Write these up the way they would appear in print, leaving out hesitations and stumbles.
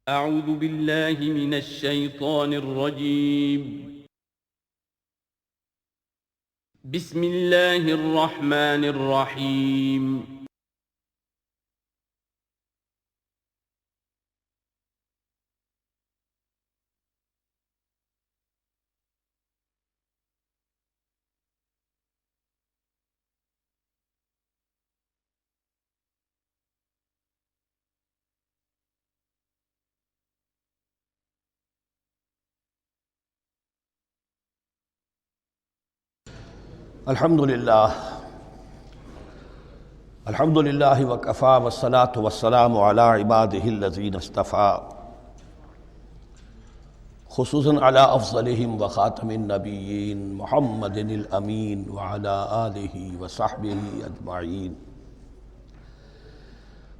أعوذ بالله من الشيطان الرجيم. بسم الله الرحمن الرحيم. الحمدللہ وکفیٰ والصلاة والسلام علی عبادہ الذین اصطفیٰ، خصوصاً علی افضلہم وخاتم النبیین محمد الامین وعلی آلہ وصحبہ اجمعین.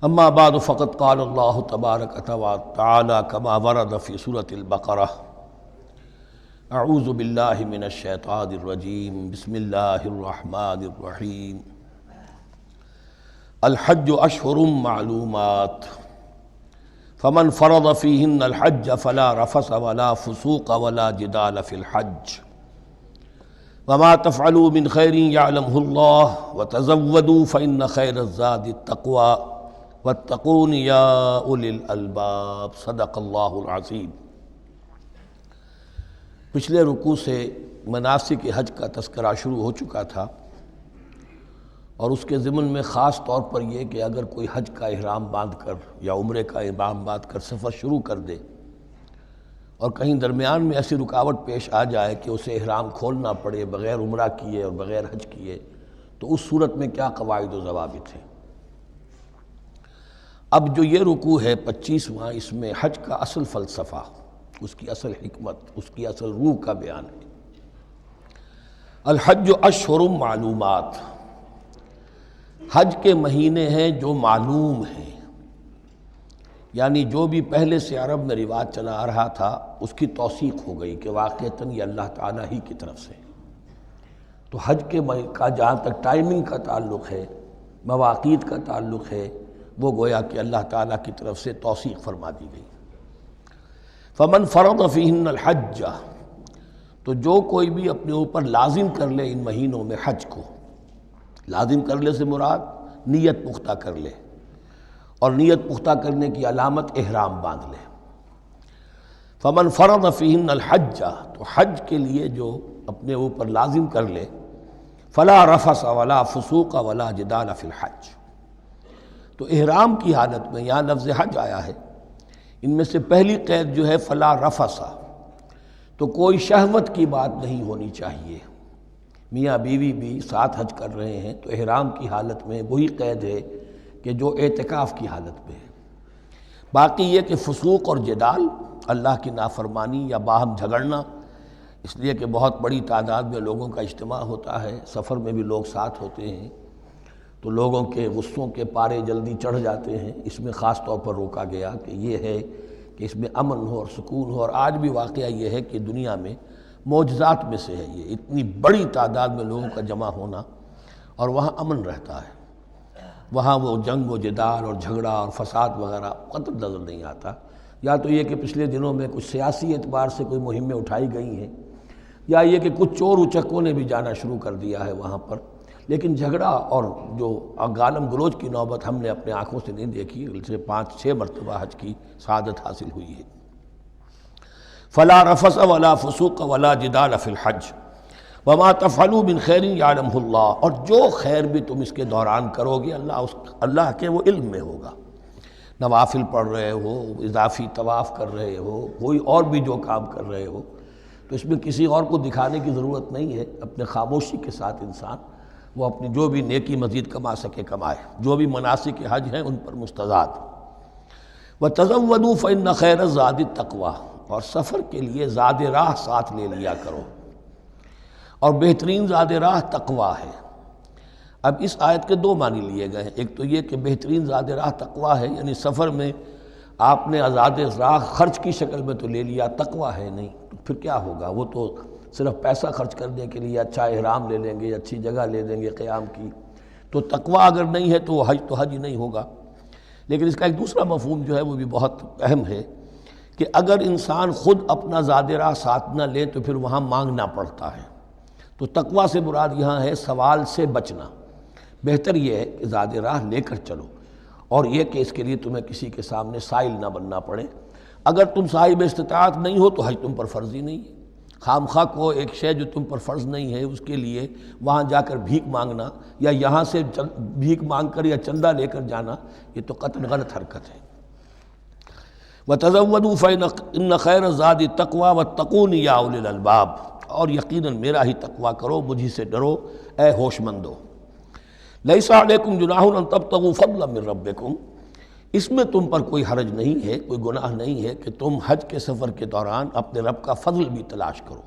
اما بعد فقد قال اللہ تبارک وتعالی کما ورد فی سورۃ البقرہ: اعوذ باللہ من الشیطان الرجیم، بسم اللہ الرحمن الرحیم. الحج اشہر معلومات، فمن فرض فیہن الحج فلا رفث ولا فسوق ولا جدال فی الحج، وما تفعلوا من خیر یعلمہ اللہ، وتزودوا فإن خیر الزاد التقوی واتقون یا اولی الالباب. صدق اللہ العظیم. پچھلے رکوع سے مناسک حج کا تذکرہ شروع ہو چکا تھا، اور اس کے ضمن میں خاص طور پر یہ کہ اگر کوئی حج کا احرام باندھ کر یا عمرے کا احرام باندھ کر سفر شروع کر دے اور کہیں درمیان میں ایسی رکاوٹ پیش آ جائے کہ اسے احرام کھولنا پڑے بغیر عمرہ کیے اور بغیر حج کیے، تو اس صورت میں کیا قواعد و ضوابط ہیں. اب جو یہ رکوع ہے 25واں، اس میں حج کا اصل فلسفہ، اس کی اصل حکمت، اس کی اصل روح کا بیان ہے. الحج اشہر معلومات، حج کے مہینے ہیں جو معلوم ہیں، یعنی جو بھی پہلے سے عرب میں رواج چلا آ رہا تھا اس کی توثیق ہو گئی کہ واقعتاً یہ اللہ تعالیٰ ہی کی طرف سے. تو حج کے کا جہاں تک ٹائمنگ کا تعلق ہے، مواقیت کا تعلق ہے، وہ گویا کہ اللہ تعالیٰ کی طرف سے توثیق فرما دی گئی. فمن فرض فیہن الحج، تو جو کوئی بھی اپنے اوپر لازم کر لے ان مہینوں میں حج کو، لازم کر لے سے مراد نیت پختہ کر لے، اور نیت پختہ کرنے کی علامت احرام باندھ لے. فمن فرض فیہن الحج، تو حج کے لیے جو اپنے اوپر لازم کر لے، فلا رفث ولا فسوق ولا جدال فی الحج. تو احرام کی حالت میں یہاں لفظ حج آیا ہے، ان میں سے پہلی قید جو ہے فلا رفث، تو کوئی شہوت کی بات نہیں ہونی چاہیے. میاں بیوی بھی ساتھ حج کر رہے ہیں تو احرام کی حالت میں وہی قید ہے کہ جو اعتکاف کی حالت میں ہے. باقی یہ کہ فسوق اور جدال، اللہ کی نافرمانی یا باہم جھگڑنا، اس لیے کہ بہت بڑی تعداد میں لوگوں کا اجتماع ہوتا ہے، سفر میں بھی لوگ ساتھ ہوتے ہیں، تو لوگوں کے غصوں کے پارے جلدی چڑھ جاتے ہیں. اس میں خاص طور پر روکا گیا کہ یہ ہے کہ اس میں امن ہو اور سکون ہو. اور آج بھی واقعہ یہ ہے کہ دنیا میں معجزات میں سے ہے یہ، اتنی بڑی تعداد میں لوگوں کا جمع ہونا، اور وہاں امن رہتا ہے، وہاں وہ جنگ و جدال اور جھگڑا اور فساد وغیرہ قطع نظر نہیں آتا. یا تو یہ کہ پچھلے دنوں میں کچھ سیاسی اعتبار سے کوئی مہمیں اٹھائی گئی ہیں، یا یہ کہ کچھ چور اچکوں نے بھی جانا شروع کر دیا ہے وہاں پر، لیکن جھگڑا اور جو گالم گلوچ کی نوبت ہم نے اپنے آنکھوں سے نہیں دیکھی. 5-6 مرتبہ حج کی سعادت حاصل ہوئی ہے. فلا رفث ولا فسوق ولا جدال فی الحج، وما تفعلوا من خیر یعلمہ اللہ، اور جو خیر بھی تم اس کے دوران کرو گے اللہ کے وہ علم میں ہوگا. نوافل پڑھ رہے ہو، اضافی طواف کر رہے ہو، کوئی اور بھی جو کام کر رہے ہو، تو اس میں کسی اور کو دکھانے کی ضرورت نہیں ہے. اپنے خاموشی کے ساتھ انسان وہ اپنی جو بھی نیکی مزید کما سکے کمائے، جو بھی مناسک حج ہیں ان پر مستزاد. وَتَزَوَّدُوا فَإِنَّ خَيْرَ الزَّادِ التَّقْوَىٰ، اور سفر کے لیے زاد راہ ساتھ لے لیا کرو، اور بہترین زاد راہ تقویٰ ہے. اب اس آیت کے 2 معنی لیے گئے ہیں. ایک تو یہ کہ بہترین زاد راہ تقویٰ ہے، یعنی سفر میں آپ نے آزاد راہ خرچ کی شکل میں تو لے لیا، تقویٰ ہے نہیں، تو پھر کیا ہوگا؟ وہ تو صرف پیسہ خرچ کرنے کے لیے اچھا احرام لے لیں گے، اچھی جگہ لے لیں گے قیام کی، تو تقویٰ اگر نہیں ہے تو وہ حج تو حج ہی نہیں ہوگا. لیکن اس کا ایک دوسرا مفہوم جو ہے وہ بھی بہت اہم ہے کہ اگر انسان خود اپنا زاد راہ ساتھ نہ لے تو پھر وہاں مانگنا پڑتا ہے۔ تو تقویٰ سے مراد یہاں ہے سوال سے بچنا۔ بہتر یہ ہے کہ زاد راہ لے کر چلو، اور یہ کہ اس کے لیے تمہیں کسی کے سامنے سائل نہ بننا پڑے۔ اگر تم صاحب استطاعت نہیں ہو تو حج تم پر فرض ہی نہیں ہے۔ خام خواہ کو ایک شے جو تم پر فرض نہیں ہے اس کے لیے وہاں جا کر بھیک مانگنا یا یہاں سے بھیک مانگ کر یا چندہ لے کر جانا، یہ تو قطعاً غلط حرکت ہے۔ وَتَزَوَّدُوا فَإِنَّ خَيْرَ الزَّادِ التَّقْوَىٰ وَاتَّقُونِ يَا أُولِي الْأَلْبَابِ، اور یقیناً میرا ہی تقویٰ کرو، مجھی سے ڈرو اے ہوش مندو۔ لَيْسَ عَلَيْكُمْ جُنَاحٌ أَن تَبْتَغُوا فَضْلًا مِّن رَّبِّكُمْ، اس میں تم پر کوئی حرج نہیں ہے، کوئی گناہ نہیں ہے کہ تم حج کے سفر کے دوران اپنے رب کا فضل بھی تلاش کرو۔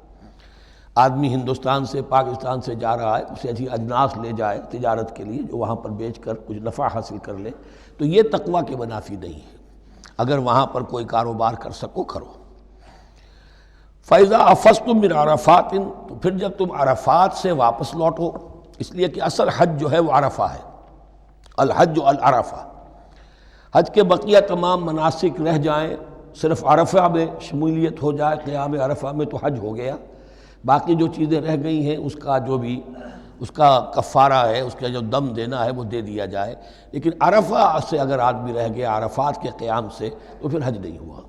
آدمی ہندوستان سے پاکستان سے جا رہا ہے، اسے ایسی اجناس لے جائے تجارت کے لیے جو وہاں پر بیچ کر کچھ نفع حاصل کر لے، تو یہ تقویٰ کے منافی نہیں ہے۔ اگر وہاں پر کوئی کاروبار کر سکو کرو۔ فَإِذَا أَفَضْتُم مِّنْ عَرَفَاتٍ، تو پھر جب تم عرفات سے واپس لوٹو، اس لیے کہ اصل حج جو ہے وہ عرفہ ہے، الحج العرفہ۔ حج کے بقیہ تمام مناسک رہ جائیں، صرف عرفہ میں شمولیت ہو جائے، قیام عرفہ میں تو حج ہو گیا۔ باقی جو چیزیں رہ گئی ہیں اس کا جو بھی اس کا کفارہ ہے، اس کا جو دم دینا ہے وہ دے دیا جائے۔ لیکن عرفہ سے اگر آدمی رہ گیا عرفات کے قیام سے تو پھر حج نہیں ہوا۔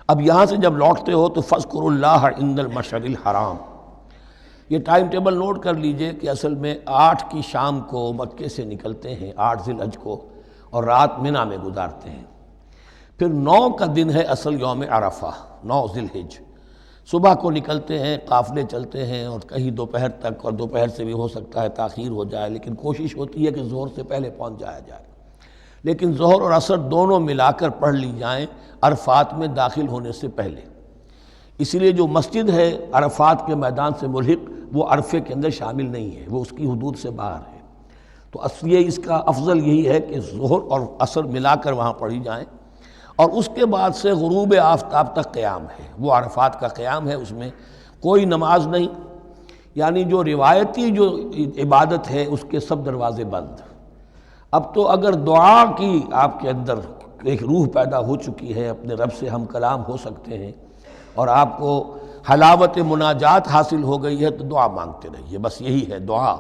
اب یہاں سے جب لوٹتے ہو تو فاذکروا اللہ عند المشعر الحرام، یہ ٹائم ٹیبل نوٹ کر لیجئے کہ اصل میں 8 کی شام کو مکے سے نکلتے ہیں 8 ذی الحج کو، اور رات منی میں گزارتے ہیں۔ پھر 9 کا دن ہے اصل یوم عرفہ، 9 ذی الحج۔ صبح کو نکلتے ہیں، قافلے چلتے ہیں، اور کہیں دوپہر تک، اور دوپہر سے بھی ہو سکتا ہے تاخیر ہو جائے، لیکن کوشش ہوتی ہے کہ ظہر سے پہلے پہنچ جایا جائے۔ لیکن ظہر اور عصر دونوں ملا کر پڑھ لی جائیں عرفات میں داخل ہونے سے پہلے۔ اسی لیے جو مسجد ہے عرفات کے میدان سے ملحق وہ عرفے کے اندر شامل نہیں ہے، وہ اس کی حدود سے باہر ہے۔ تو اصلی اس کا افضل یہی ہے کہ ظہر اور عصر ملا کر وہاں پڑھی جائیں، اور اس کے بعد سے غروب آفتاب تک قیام ہے، وہ عرفات کا قیام ہے، اس میں کوئی نماز نہیں، یعنی جو روایتی جو عبادت ہے اس کے سب دروازے بند۔ اب تو اگر دعا کی آپ کے اندر ایک روح پیدا ہو چکی ہے، اپنے رب سے ہم کلام ہو سکتے ہیں، اور آپ کو حلاوت مناجات حاصل ہو گئی ہے، تو دعا مانگتے رہیے، بس یہی ہے دعا۔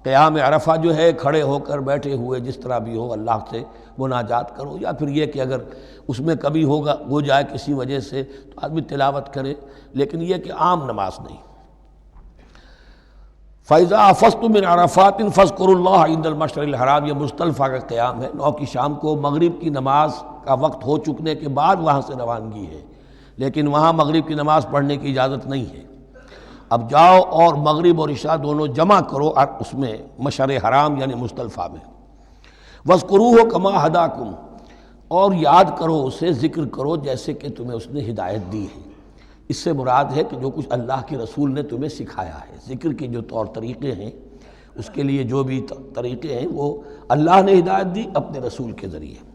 قیام عرفہ جو ہے کھڑے ہو کر بیٹھے ہوئے جس طرح بھی ہو اللہ سے مناجات کرو، یا پھر یہ کہ اگر اس میں کبھی ہو جائے کسی وجہ سے تو آدمی تلاوت کرے، لیکن یہ کہ عام نماز نہیں۔ فَإِذَا أَفَضْتُم مِّنْ عَرَفَاتٍ فاذكروا اللَّهَ عِندَ المشعر الحرام، یہ مزدلفہ کا قیام ہے۔ 9 کی شام کو مغرب کی نماز کا وقت ہو چکنے کے بعد وہاں سے روانگی ہے، لیکن وہاں مغرب کی نماز پڑھنے کی اجازت نہیں ہے۔ اب جاؤ اور مغرب اور عشاء دونوں جمع کرو اس میں مشعر حرام یعنی مزدلفہ میں۔ وَاذْكُرُوهُ كَمَا هَدَاكُمْ، اور یاد کرو اسے، ذکر کرو جیسے کہ تمہیں اس نے ہدایت دی ہے۔ اس سے مراد ہے کہ جو کچھ اللہ کے رسول نے تمہیں سکھایا ہے، ذکر کے جو طور طریقے ہیں، اس کے لیے جو بھی طریقے ہیں وہ اللہ نے ہدایت دی اپنے رسول کے ذریعے۔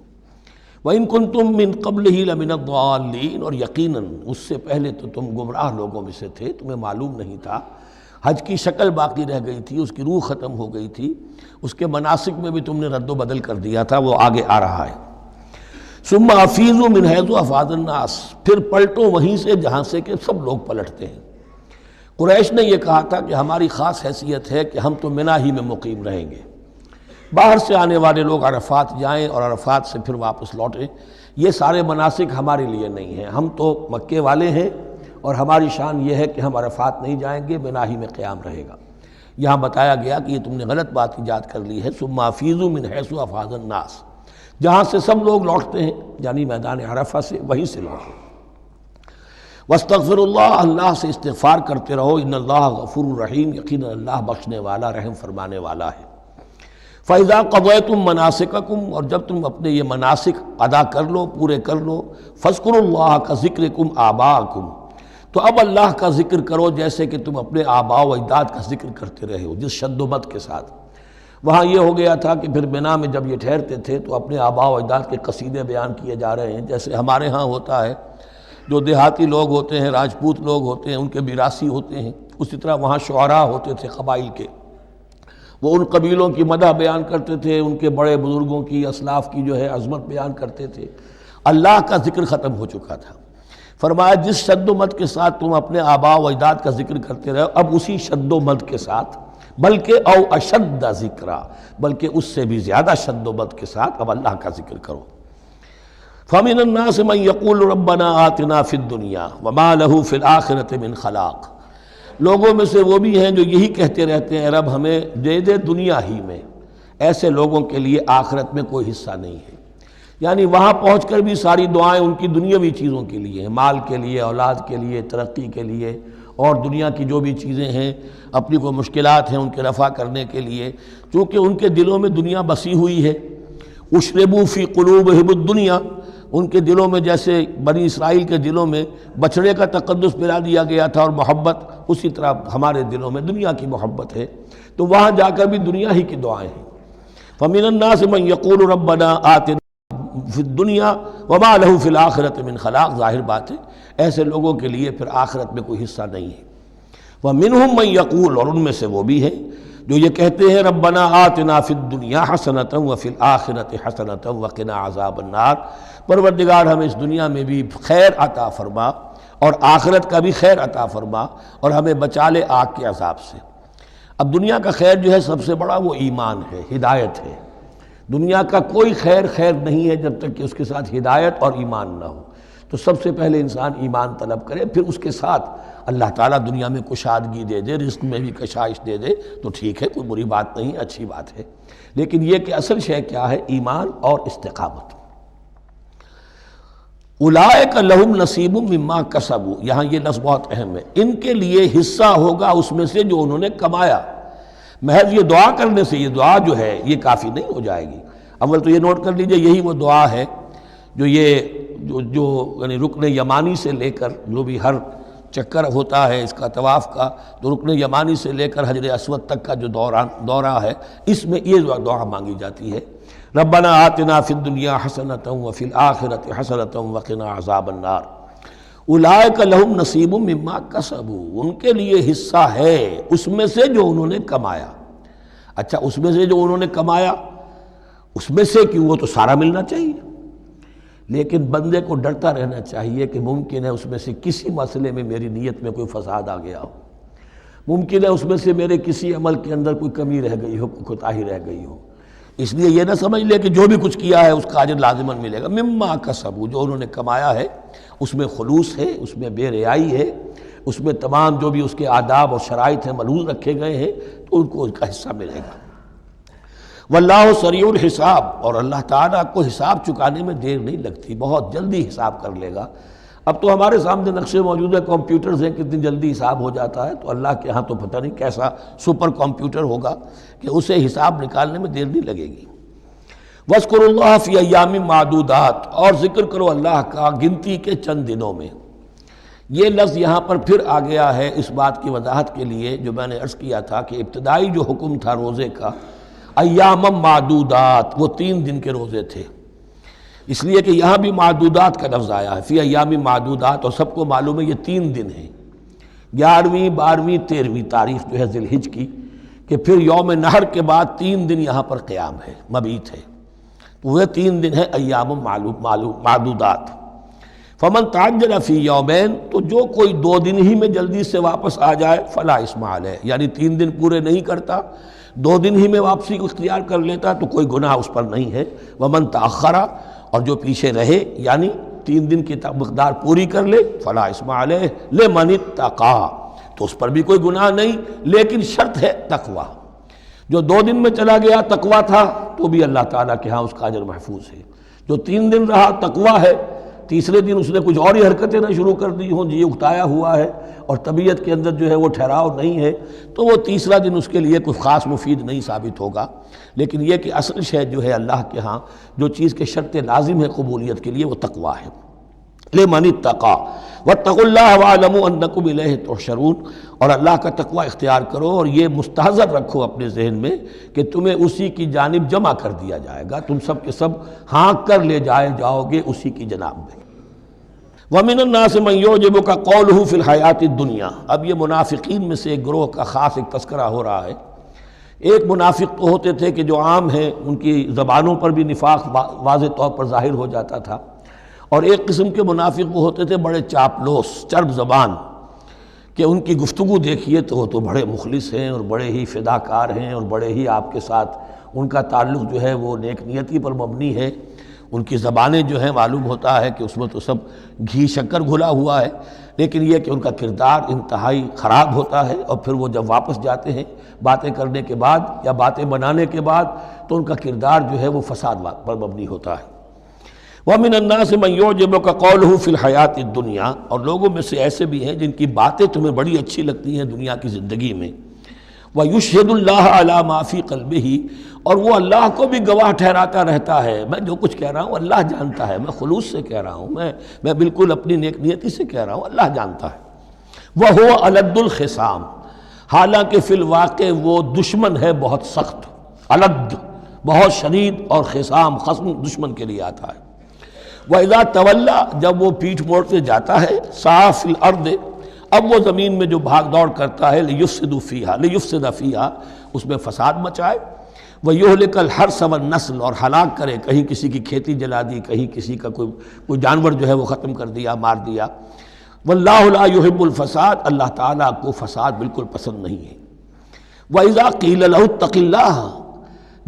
وَإِن كُنتُم مِّن قَبْلِهِ لَمِنَ الضَّالِّينَ، اور یقیناً اس سے پہلے تو تم گمراہ لوگوں میں سے تھے، تمہیں معلوم نہیں تھا، حج کی شکل باقی رہ گئی تھی، اس کی روح ختم ہو گئی تھی، اس کے مناسک میں بھی تم نے رد و بدل کر دیا تھا، وہ آگے آ رہا ہے۔ ثم افیضوا من حیث افاض الناس، پھر پلٹو وہیں سے جہاں سے کہ سب لوگ پلٹتے ہیں۔ قریش نے یہ کہا تھا کہ ہماری خاص حیثیت ہے کہ ہم تو منی ہی میں مقیم رہیں گے، باہر سے آنے والے لوگ عرفات جائیں اور عرفات سے پھر واپس لوٹیں، یہ سارے مناسک ہمارے لیے نہیں ہیں، ہم تو مکے والے ہیں، اور ہماری شان یہ ہے کہ ہم عرفات نہیں جائیں گے، منی ہی میں قیام رہے گا۔ یہاں بتایا گیا کہ یہ تم نے غلط بات ایجاد کر لی ہے۔ ثم افیضوا من حیث افاض الناس، جہاں سے سب لوگ لوٹتے ہیں یعنی میدان عرفہ سے، وہیں سے لوٹیں۔ واستغفر اللہ، اللہ سے استغفار کرتے رہو، ان اللہ غفور رحیم، یقیناً اللہ بخشنے والا رحم فرمانے والا ہے۔ فَإِذَا قَضَيْتُم مَّنَاسِكَكُمْ، اور جب تم اپنے یہ مناسک ادا کر لو، پورے کر لو، فاذکروا اللہ کذکرکم آباءکم، تو اب اللہ کا ذکر کرو جیسے کہ تم اپنے آباء و اجداد کا ذکر کرتے رہے ہو، جس شد و مد کے ساتھ۔ وہاں یہ ہو گیا تھا کہ پھر منی میں جب یہ ٹھہرتے تھے تو اپنے آباء و اجداد کے قصیدے بیان کیے جا رہے ہیں، جیسے ہمارے ہاں ہوتا ہے، جو دیہاتی لوگ ہوتے ہیں، راجپوت لوگ ہوتے ہیں، ان کے میراثی ہوتے ہیں، اسی طرح وہاں شعراء ہوتے تھے قبائل کے، وہ ان قبیلوں کی مدح بیان کرتے تھے، ان کے بڑے بزرگوں کی، اسلاف کی جو ہے عظمت بیان کرتے تھے۔ اللہ کا ذکر ختم ہو چکا تھا، فرمایا جس شد و مد کے ساتھ تم اپنے آباء و اجداد کا ذکر کرتے رہے اب اسی شد و مد کے ساتھ، بلکہ او اشد ذکرا، بلکہ اس سے بھی زیادہ شد و مد کے ساتھ اب اللہ کا ذکر کرو۔ فَمِنَ النَّاسِ مَن يَقُولُ رَبَّنَا آتِنَا فِي الدُّنْيَا وَمَا لَهُ فِي الْآخِرَةِ مِنْ خَلَاقٍ، لوگوں میں سے وہ بھی ہیں جو یہی کہتے رہتے ہیں رب ہمیں دے دے دنیا ہی میں، ایسے لوگوں کے لیے آخرت میں کوئی حصہ نہیں ہے۔ یعنی وہاں پہنچ کر بھی ساری دعائیں ان کی دنیاوی چیزوں کے لیے ہیں، مال کے لیے، اولاد کے لیے، ترقی کے لیے، اور دنیا کی جو بھی چیزیں ہیں، اپنی کوئی مشکلات ہیں ان کے رفع کرنے کے لیے، چونکہ ان کے دلوں میں دنیا بسی ہوئی ہے۔ اشربوا فی قلوبہم الدنیا، ان کے دلوں میں جیسے بنی اسرائیل کے دلوں میں بچڑے کا تقدس پلا دیا گیا تھا اور محبت، اسی طرح ہمارے دلوں میں دنیا کی محبت ہے، تو وہاں جا کر بھی دنیا ہی کی دعائیں ہیں۔ فَمِنَ النَّاسِ مَن يَقُولُ رَبَّنَا آتِنَا فِي الدُّنْيَا وَمَا لَهُ فِي الْآخِرَةِ مِنْ خَلَاقٍ، ظاہر بات ہے ایسے لوگوں کے لیے پھر آخرت میں کوئی حصہ نہیں ہے۔ وَمِنْهُم مَن يَقُولُ، اور ان میں سے وہ بھی ہیں جو یہ کہتے ہیں ربنا آتنا فی الدنیا حسنۃ وفی الآخرۃ حسنۃ وقنا عذاب النار، پروردگار ہمیں اس دنیا میں بھی خیر عطا فرما اور آخرت کا بھی خیر عطا فرما اور ہمیں بچا لے آگ کے عذاب سے۔ اب دنیا کا خیر جو ہے سب سے بڑا وہ ایمان ہے، ہدایت ہے۔ دنیا کا کوئی خیر نہیں ہے جب تک کہ اس کے ساتھ ہدایت اور ایمان نہ ہو۔ تو سب سے پہلے انسان ایمان طلب کرے، پھر اس کے ساتھ اللہ تعالیٰ دنیا میں کشادگی دے دے، رزق میں بھی کشائش دے دے تو ٹھیک ہے، کوئی بری بات نہیں، اچھی بات ہے۔ لیکن یہ کہ اصل شے کیا ہے؟ ایمان اور استقامت۔ اولئک لہم نصیب مما کسبوا، یہاں یہ لفظ بہت اہم ہے، ان کے لیے حصہ ہوگا اس میں سے جو انہوں نے کمایا۔ محض یہ دعا کرنے سے، یہ دعا جو ہے یہ کافی نہیں ہو جائے گی۔ اول تو یہ نوٹ کر لیجئے یہی وہ دعا ہے جو یعنی رکن یمانی سے لے کر جو بھی ہر چکر ہوتا ہے اس کا طواف کا، تو رکن یمانی سے لے کر حجر اسود تک کا جو دورہ ہے، اس میں یہ دعا مانگی جاتی ہے، ربنا آتنا فی الدنیا حسنۃ وفی الآخرۃ حسنۃ وقنا عذاب النار۔ اولئک لہم نصیب مما کسبوا، ان کے لیے حصہ ہے اس میں سے جو انہوں نے کمایا۔ اچھا، اس میں سے جو انہوں نے کمایا، اس میں سے کہ وہ تو سارا ملنا چاہیے، لیکن بندے کو ڈرتا رہنا چاہیے کہ ممکن ہے اس میں سے کسی مسئلے میں میری نیت میں کوئی فساد آ گیا ہو، ممکن ہے اس میں سے میرے کسی عمل کے اندر کوئی کمی رہ گئی ہو، کوئی کوتاہی رہ گئی ہو۔ اس لیے یہ نہ سمجھ لے کہ جو بھی کچھ کیا ہے اس کا اجر لازماً ملے گا۔ مما کسبوا، جو انہوں نے کمایا ہے اس میں خلوص ہے، اس میں بے ریائی ہے، اس میں تمام جو بھی اس کے آداب اور شرائط ہیں ملحوظ رکھے گئے ہیں، تو ان کو اس کا حصہ ملے گا۔ واللہ سریع الحساب، اور اللہ تعالیٰ کو حساب چکانے میں دیر نہیں لگتی، بہت جلدی حساب کر لے گا۔ اب تو ہمارے سامنے نقشے موجود ہے، کمپیوٹرز ہیں، کتنی جلدی حساب ہو جاتا ہے، تو اللہ کے ہاں تو پتہ نہیں کیسا سپر کمپیوٹر ہوگا کہ اسے حساب نکالنے میں دیر نہیں لگے گی۔ وَاذْكُرُوا اللَّهَ فِي أَيَّامٍ مَّعْدُودَاتٍ، اور ذکر کرو اللہ کا گنتی کے چند دنوں میں۔ یہ لفظ یہاں پر پھر آ گیا ہے اس بات کی وضاحت کے لیے جو میں نے عرض کیا تھا کہ ابتدائی جو حکم تھا روزے کا، ایام معدودات، وہ 3 دن کے روزے تھے، اس لیے کہ یہاں بھی معدودات کا لفظ آیا ہے، فی ایام معدودات، اور سب کو معلوم ہے یہ 3 دن ہیں، 11ویں 12ویں 13ویں تاریخ جو ہے ذی الحج کی، کہ پھر یوم نحر کے بعد 3 دن یہاں پر قیام ہے، مبیت ہے، تو وہ 3 دن ہے ایام معدودات۔ فمن تعجل فی یومین، تو جو کوئی 2 دن ہی میں جلدی سے واپس آ جائے فلا اثم علیہ، یعنی 3 دن پورے نہیں کرتا، 2 دن ہی میں واپسی کو اختیار کر لیتا تو کوئی گناہ اس پر نہیں ہے۔ ومن تأخر، اور جو پیچھے رہے یعنی 3 دن کی مقدار پوری کر لے فلا اثم علیہ لمن اتقی، تو اس پر بھی کوئی گناہ نہیں، لیکن شرط ہے تقوی۔ جو 2 دن میں چلا گیا تقوی تھا تو بھی اللہ تعالیٰ کے ہاں اس کا اجر محفوظ ہے، جو 3 دن رہا تقوی ہے، تیسرے دن اس نے کچھ اور ہی حرکتیں نہ شروع کر دی ہوں، جی اکتایا ہوا ہے اور طبیعت کے اندر جو ہے وہ ٹھہراؤ نہیں ہے، تو وہ تیسرا دن اس کے لیے کوئی خاص مفید نہیں ثابت ہوگا۔ لیکن یہ کہ اصل شے جو ہے اللہ کے ہاں جو چیز کے شرط لازم ہے قبولیت کے لیے وہ تقوی ہے۔ لمن اتقی واتقوا اللہ واعلموا انکم الیہ تحشرون، اور اللہ کا تقوی اختیار کرو اور یہ مستحضر رکھو اپنے ذہن میں کہ تمہیں اسی کی جانب جمع کر دیا جائے گا، تم سب کے سب ہانک کر لے جاؤ گے اسی کی جناب میں۔ وَمِنَ النَّاسِ مَن يُعْجِبُكَ قَوْلُهُ فِي الْحَيَاةِ الدُّنْيَا، اب یہ منافقین میں سے ایک گروہ کا خاص ایک تذکرہ ہو رہا ہے۔ ایک منافق تو ہوتے تھے کہ جو عام ہیں، ان کی زبانوں پر بھی نفاق واضح طور پر ظاہر ہو جاتا تھا، اور ایک قسم کے منافق وہ ہوتے تھے بڑے چاپلوس، چرب زبان، کہ ان کی گفتگو دیکھیے تو وہ تو بڑے مخلص ہیں اور بڑے ہی فداکار ہیں اور بڑے ہی آپ کے ساتھ ان کا تعلق جو ہے وہ نیک نیتی پر مبنی ہے، ان کی زبانیں جو ہیں معلوم ہوتا ہے کہ اس میں تو سب گھی شکر گھلا ہوا ہے، لیکن یہ کہ ان کا کردار انتہائی خراب ہوتا ہے، اور پھر وہ جب واپس جاتے ہیں باتیں کرنے کے بعد یا باتیں بنانے کے بعد تو ان کا کردار جو ہے وہ فساد پر مبنی ہوتا ہے۔ وَمِنَ النَّاسِ مَن يُعْجِبُكَ قَوْلُهُ فِي الْحَيَاةِ الدُّنْيَا، اور لوگوں میں سے ایسے بھی ہیں جن کی باتیں تمہیں بڑی اچھی لگتی ہیں دنیا کی زندگی میں، وَيُشْهِدُ اللَّهَ عَلَى مَا فِي قَلْبِهِ، اور وہ اللہ کو بھی گواہ ٹھہراتا رہتا ہے، میں جو کچھ کہہ رہا ہوں اللہ جانتا ہے، میں خلوص سے کہہ رہا ہوں، میں بالکل اپنی نیک نیتی سے کہہ رہا ہوں، اللہ جانتا ہے۔ وَهُوَ أَلَدُّ الْخِصَامِ، حالانکہ فی الواقع وہ دشمن ہے بہت سخت، الد بہت شدید، اور خصام خصم دشمن کے لیے آتا ہے۔ وَإِذَا تَوَلَّى، جب وہ پیٹھ موڑتے جاتا ہے، سعى فِي الْأَرْضِ، اب وہ زمین میں جو بھاگ دوڑ کرتا ہے، لِيُفْسِدَ فِيهَا، اس میں فساد مچائے، وَيُهْلِكَ الْحَرْثَ وَالنَّسْلَ، اور ہلاک کرے، کہیں کسی کی کھیتی جلا دی، کہیں کسی کا کوئی جانور جو ہے وہ ختم کر دیا، مار دیا۔ وَاللَّهُ لَا يُحِبُّ الْفَسَادَ، اللہ تعالیٰ کو فساد بالکل پسند نہیں ہے۔ وَإِذَا قِيلَ لَهُ اتَّقِ اللَّهَ،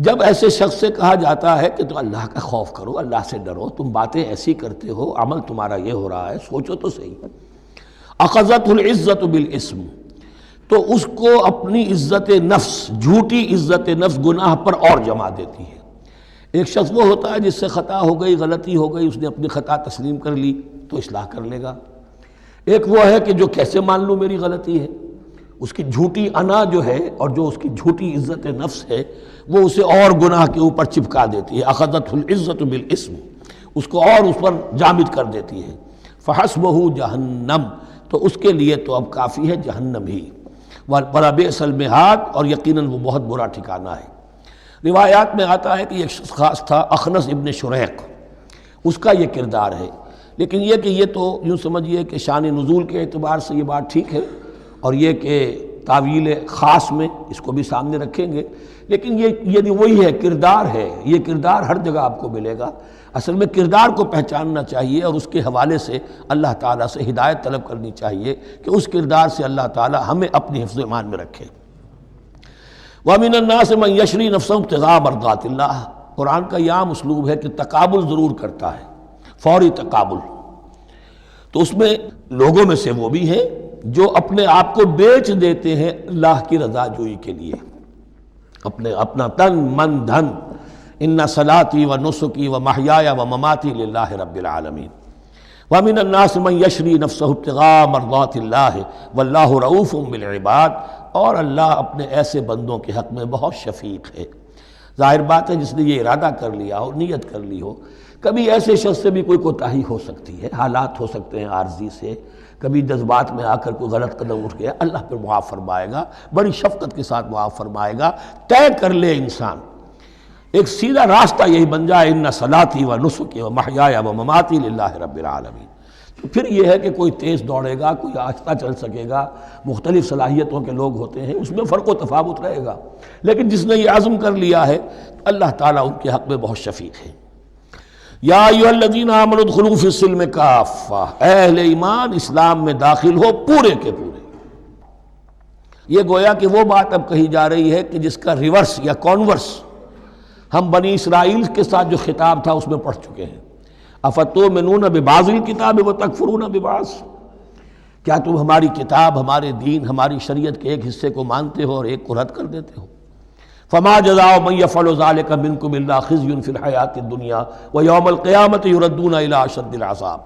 جب ایسے شخص سے کہا جاتا ہے کہ تو اللہ کا خوف کرو، اللہ سے ڈرو، تم باتیں ایسی کرتے ہو، عمل تمہارا یہ ہو رہا ہے، سوچو تو صحیح۔ اخذتہ العزت بالاسم، تو اس کو اپنی عزت نفس، جھوٹی عزت نفس گناہ پر اور جما دیتی ہے۔ ایک شخص وہ ہوتا ہے جس سے خطا ہو گئی، غلطی ہو گئی، اس نے اپنی خطا تسلیم کر لی تو اصلاح کر لے گا۔ ایک وہ ہے کہ جو کیسے مان لوں میری غلطی ہے، اس کی جھوٹی انا جو ہے اور جو اس کی جھوٹی عزت نفس ہے وہ اسے اور گناہ کے اوپر چپکا دیتی ہے۔ اخذتہ العزت بالاسم، اس کو اور اس پر جامد کر دیتی ہے۔ فحسبہ جہنم، تو اس کے لیے تو اب کافی ہے جہنم ہی، وَلَبِئْسَ الْمِہَادُ، اور یقیناً وہ بہت برا ٹھکانہ ہے۔ روایات میں آتا ہے کہ ایک شخص خاص تھا، اخنس ابن شریق، اس کا یہ کردار ہے، لیکن یہ کہ یہ تو یوں سمجھیے کہ شان نزول کے اعتبار سے یہ بات ٹھیک ہے، اور یہ کہ تعویل خاص میں اس کو بھی سامنے رکھیں گے، لیکن یہ وہی ہے، کردار ہے، یہ کردار ہر جگہ آپ کو ملے گا۔ اصل میں کردار کو پہچاننا چاہیے اور اس کے حوالے سے اللہ تعالیٰ سے ہدایت طلب کرنی چاہیے کہ اس کردار سے اللہ تعالیٰ ہمیں اپنی حفظ ایمان میں رکھے۔ وَمِنَ النَّاسِ مَن يَشْرِي نَفْسَهُ ابْتِغَاءَ مَرْضَاتِ اللَّهِ، قرآن کا یہ عام اسلوب ہے کہ تقابل ضرور کرتا ہے، فوری تقابل۔ تو اس میں لوگوں میں سے وہ بھی ہیں جو اپنے آپ کو بیچ دیتے ہیں اللہ کی رضا جوئی کے لیے، اپنا تن من دھن، ان صلاتی و نسکی و محیایا و مماتی للہ رب العالمین۔ ومن الناس من یشری نفسہ ابتغاء مرضات اللہ واللہ رؤوف بالعباد، اور اللہ اپنے ایسے بندوں کے حق میں بہت شفیق ہے۔ ظاہر بات ہے جس نے یہ ارادہ کر لیا ہو، نیت کر لی ہو، کبھی ایسے شخص سے بھی کوئی کوتاہی ہو سکتی ہے، حالات ہو سکتے ہیں عارضی سے، کبھی جذبات میں آ کر کوئی غلط قدم اٹھ گیا، اللہ پھر معاف فرمائے گا، بڑی شفقت کے ساتھ معاف فرمائے گا۔ طے کر لے انسان، ایک سیدھا راستہ یہی بن جائے، ان صلاتی و نسکی و محیایا و مماتی للہ رب العالمین، تو پھر یہ ہے کہ کوئی تیز دوڑے گا، کوئی آہستہ چل سکے گا، مختلف صلاحیتوں کے لوگ ہوتے ہیں، اس میں فرق و تفاوت رہے گا، لیکن جس نے یہ عزم کر لیا ہے اللہ تعالیٰ ان کے حق میں بہت شفیق ہے۔ یا ایھا الذین آمنوا ادخلوا فی السلم کافہ، اے اہل ایمان اسلام میں داخل ہو پورے کے پورے۔ یہ گویا کہ وہ بات اب کہی جا رہی ہے کہ جس کا ریورس یا کانورس ہم بنی اسرائیل کے ساتھ جو خطاب تھا اس میں پڑھ چکے ہیں۔ افتؤمنون ببعض الکتاب وتکفرون ببعض، کیا تم ہماری کتاب، ہمارے دین، ہماری شریعت کے ایک حصے کو مانتے ہو اور ایک کو رد کر دیتے ہو؟ فما جزاء من يفعل ذلك منكم الا خزي في الحیاۃ الدنیا ویوم القیامۃ يردون الى اشد العذاب،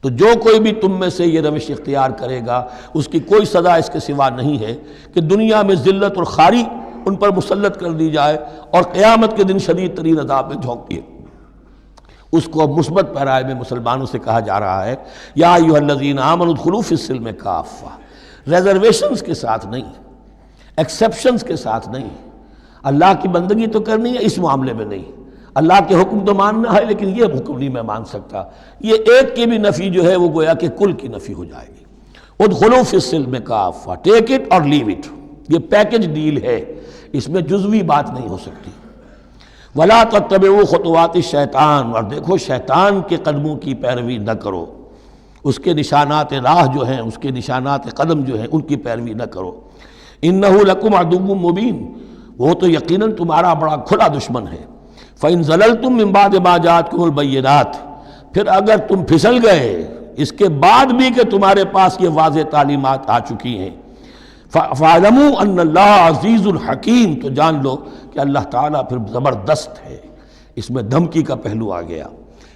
تو جو کوئی بھی تم میں سے یہ روش اختیار کرے گا اس کی کوئی سزا اس کے سوا نہیں ہے کہ دنیا میں ذلت اور خواری ان پر مسلط کر دی جائے اور قیامت کے دن شدید ترین عذاب میں جھونک دیے۔ اس کو مثبت پیرائے میں مسلمانوں سے کہا جا رہا ہے یا ایھا الذین آمنوا ادخلوا فی السلم کافہ، ریزرویشنز کے ساتھ نہیں، ایکسیپشنز کے ساتھ نہیں۔ اللہ کی بندگی تو کرنی ہے، اس معاملے میں نہیں، اللہ کے حکم تو ماننا ہے لیکن یہ حکم نہیں میں مان سکتا، یہ ایک کی بھی نفی جو ہے وہ گویا کہ کل کی نفی ہو جائے گی۔ ادخلوا فی السلم کافہ، ٹیک اٹ اور لیو اٹ، یہ پیکج ڈیل ہے، اس میں جزوی بات نہیں ہو سکتی۔ ولا تتبعوا خطوات الشیطان، اور دیکھو شیطان کے قدموں کی پیروی نہ کرو، اس کے نشانات راہ جو ہیں، اس کے نشانات قدم جو ہیں، ان کی پیروی نہ کرو۔ انہ لکم عدو مبین، وہ تو یقیناً تمہارا بڑا کھلا دشمن ہے۔ فإن زللتم من بعد ما جاءتکم البینات، پھر اگر تم پھسل گئے اس کے بعد بھی کہ تمہارے پاس یہ واضح تعلیمات آ چکی ہیں، فَاعْلَمُوا أَنَّ اللَّهَ عَزِيزٌ حَكِيمٌ، تو جان لو کہ اللہ تعالیٰ پھر زبردست ہے۔ اس میں دھمکی کا پہلو آ گیا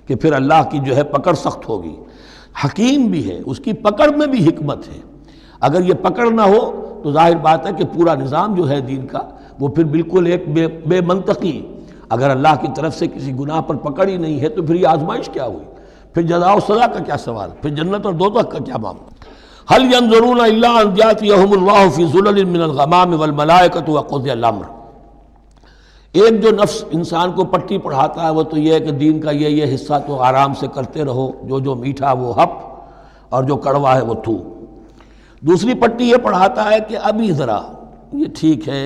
کہ پھر اللہ کی جو ہے پکڑ سخت ہوگی، حکیم بھی ہے، اس کی پکڑ میں بھی حکمت ہے۔ اگر یہ پکڑ نہ ہو تو ظاہر بات ہے کہ پورا نظام جو ہے دین کا وہ پھر بالکل ایک بے منطقی، اگر اللہ کی طرف سے کسی گناہ پر پکڑ ہی نہیں ہے تو پھر یہ آزمائش کیا ہوئی، پھر جزا و سزا کا کیا سوال، پھر جنت اور دوزخ کا کیا معاملہ۔ هل ينظرون الا ان ياتيهم الله في ظلل من الغمام والملائكة وقضي الامر۔ ایک جو نفس انسان کو پٹی پڑھاتا ہے وہ تو یہ ہے کہ دین کا یہ حصہ تو آرام سے کرتے رہو، جو میٹھا وہ ہپ اور جو کڑوا ہے وہ تھو۔ دوسری پٹی یہ پڑھاتا ہے کہ ابھی ذرا یہ ٹھیک ہے،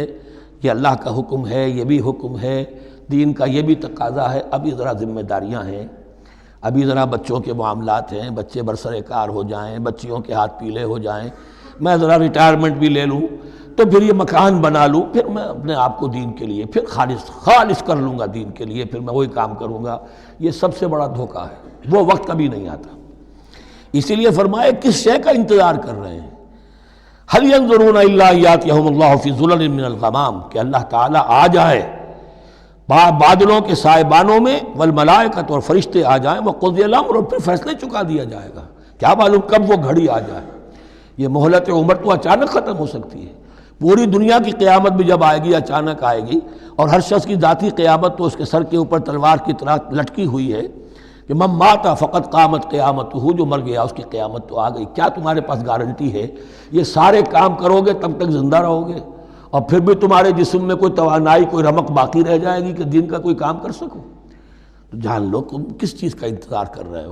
یہ اللہ کا حکم ہے، یہ بھی حکم ہے، دین کا یہ بھی تقاضا ہے، ابھی ذرا ذمہ داریاں ہیں، ابھی ذرا بچوں کے معاملات ہیں، بچے برسر کار ہو جائیں، بچیوں کے ہاتھ پیلے ہو جائیں، میں ذرا ریٹائرمنٹ بھی لے لوں تو پھر یہ مکان بنا لوں، پھر میں اپنے آپ کو دین کے لیے پھر خالص کر لوں گا، دین کے لیے پھر میں وہی کام کروں گا۔ یہ سب سے بڑا دھوکہ ہے، وہ وقت کبھی نہیں آتا۔ اسی لیے فرمائے کس شے کا انتظار کر رہے ہیں؟ هل ينظرون الا ان ياتيهم الله في ظلل من الغمام، کہ اللہ تعالیٰ آ جائے بادلوں کے سائبانوں میں، والملائکۃ اور فرشتے آ جائیں، وقضی الامر اور پھر فیصلے چکا دیا جائے گا۔ کیا معلوم کب وہ گھڑی آ جائے، یہ مہلت عمر تو اچانک ختم ہو سکتی ہے۔ پوری دنیا کی قیامت بھی جب آئے گی اچانک آئے گی، اور ہر شخص کی ذاتی قیامت تو اس کے سر کے اوپر تلوار کی طرح لٹکی ہوئی ہے کہ من مات فقط قامت قیامتہ، جو مر گیا اس کی قیامت تو آ گئی۔ کیا تمہارے پاس گارنٹی ہے یہ سارے کام کرو گے تب تک زندہ رہو گے اور پھر بھی تمہارے جسم میں کوئی توانائی، کوئی رمق باقی رہ جائے گی کہ دین کا کوئی کام کر سکو؟ تو جان لو تم کس چیز کا انتظار کر رہے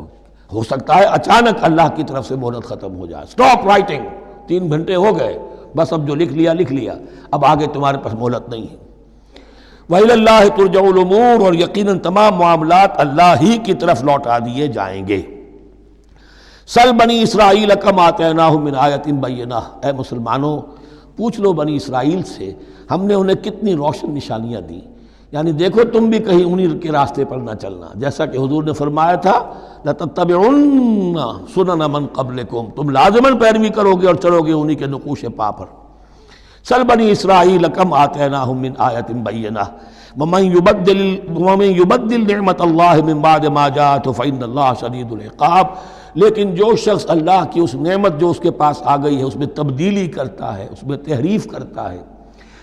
ہو سکتا ہے اچانک اللہ کی طرف سے مہلت ختم ہو جائے، سٹاپ رائٹنگ، 3 گھنٹے ہو گئے، بس اب جو لکھ لیا، اب آگے تمہارے پاس مہلت نہیں ہے۔ وَإِلَى اللَّهِ تُرْجَعُ الْأُمُورُ، اور یقیناً تمام معاملات اللہ ہی کی طرف لوٹا دیے جائیں گے۔ سل بنی اسرائیل کم آتیناہم من آیۃ بینہ، اے مسلمانوں پوچھ لو بنی اسرائیل سے ہم نے انہیں کتنی روشن نشانیاں دی، یعنی دیکھو تم بھی کہیں انہی کے راستے پر نہ چلنا، جیسا کہ حضور نے فرمایا تھا لَتَتَّبِعُنَّ سُنَنَ مَن قَبْلِكُمْ، تم لازماً پیروی کرو گے اور چلو گے انہی کے نقوش پا پر۔ سل بنی اسرائیل کم آتیناہم من آیۃ بینہ ومن یبدل نعمت اللہ من بعد ما جاءتہ فإن اللہ شدید العقاب، لیکن جو شخص اللہ کی اس نعمت جو اس کے پاس آ گئی ہے اس میں تبدیلی کرتا ہے، اس میں تحریف کرتا ہے،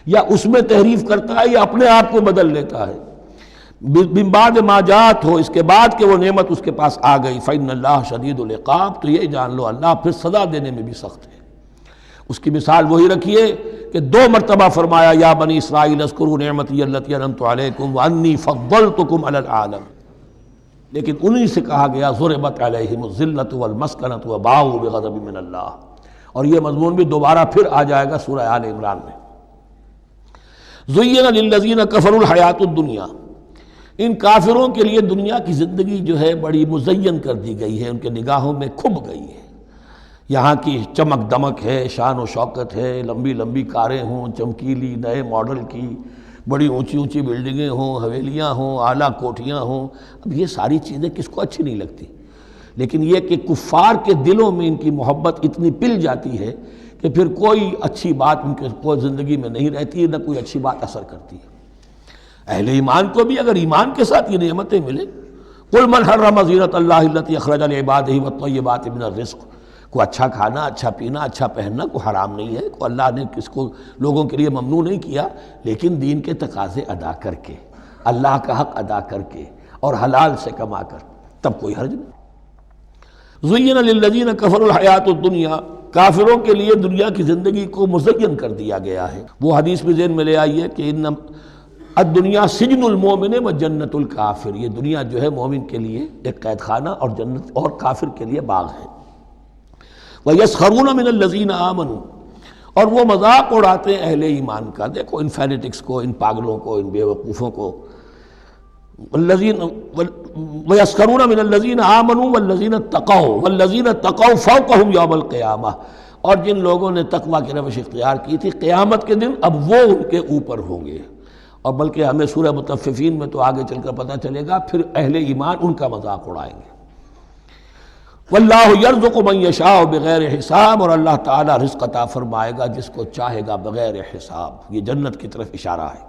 یا اس میں تحریف کرتا ہے یا اپنے آپ کو بدل لیتا ہے، من بعد ما جاءت ہو، اس کے بعد کہ وہ نعمت اس کے پاس آ گئی، فإن اللہ شدید العقاب، تو یہ جان لو اللہ پھر سزا دینے میں بھی سخت ہے۔ اس کی مثال وہی رکھیے کہ 2 مرتبہ فرمایا یا بنی اسرائیل اذکروا نعمتی التی انعمت علیکم وانی فضلتکم علی العالم، لیکن انہی سے کہا گیا ضربت علیہم الذلۃ والمسکنۃ وباؤوا بغضب من اللہ، اور یہ مضمون بھی دوبارہ پھر آ جائے گا سورہ آل عمران میں۔ زین للذین کفروا الحیاۃ الدنیا، ان کافروں کے لیے دنیا کی زندگی جو ہے بڑی مزین کر دی گئی ہے، ان کے نگاہوں میں کھب گئی ہے، یہاں کی چمک دمک ہے، شان و شوکت ہے، لمبی لمبی کاریں ہوں چمکیلی نئے ماڈل کی، بڑی اونچی اونچی بلڈنگیں ہوں، حویلیاں ہوں، اعلیٰ کوٹھیاں ہوں، اب یہ ساری چیزیں کس کو اچھی نہیں لگتی، لیکن یہ کہ کفار کے دلوں میں ان کی محبت اتنی پل جاتی ہے کہ پھر کوئی اچھی بات ان کے کوئی زندگی میں نہیں رہتی ہے، نہ کوئی اچھی بات اثر کرتی ہے۔ اہل ایمان کو بھی اگر ایمان کے ساتھ یہ نعمتیں ملیں، قل من حرم زینۃ اللہ التی اخرج لعبادہ والطیبات من الرزق، کو اچھا کھانا، اچھا پینا، اچھا پہننا کو حرام نہیں ہے، کو اللہ نے کس کو لوگوں کے لیے ممنوع نہیں کیا، لیکن دین کے تقاضے ادا کر کے، اللہ کا حق ادا کر کے اور حلال سے کما کر، تب کوئی حرج نہیں۔ زین للذین کفروا الحیاۃ الدنیا، کافروں کے لیے دنیا کی زندگی کو مزین کر دیا گیا ہے۔ وہ حدیث بھی ذہن میں لے آئیے کہ ان الدنیا سجن المومن و جنت الکافر، یہ دنیا جو ہے مومن کے لیے ایک قید خانہ اور جنت اور کافر کے لیے باغ ہے۔ وَيَسْخَرُونَ مِنَ الَّذِينَ آمَنُوا، اور وہ مذاق اڑاتے ہیں اہل ایمان کا، دیکھو ان فینیٹکس کو، ان پاگلوں کو، ان بیوقوفوں کو، والذین ویسخرون من الذین آمنوا والذین اتقوا والذین اتقوا فوقہم یوم القیامہ، اور جن لوگوں نے تقوی کی روش اختیار کی تھی قیامت کے دن اب وہ ان کے اوپر ہوں گے۔ اور بلکہ ہمیں سورہ مطففین میں تو آگے چل کر پتہ چلے گا پھر اہل ایمان ان کا مذاق اڑائیں گے۔ واللہ یرزق من یشاء بغیر حساب، اور اللہ تعالیٰ رزق عطا فرمائے گا جس کو چاہے گا بغیر حساب۔ یہ جنت کی طرف اشارہ ہے۔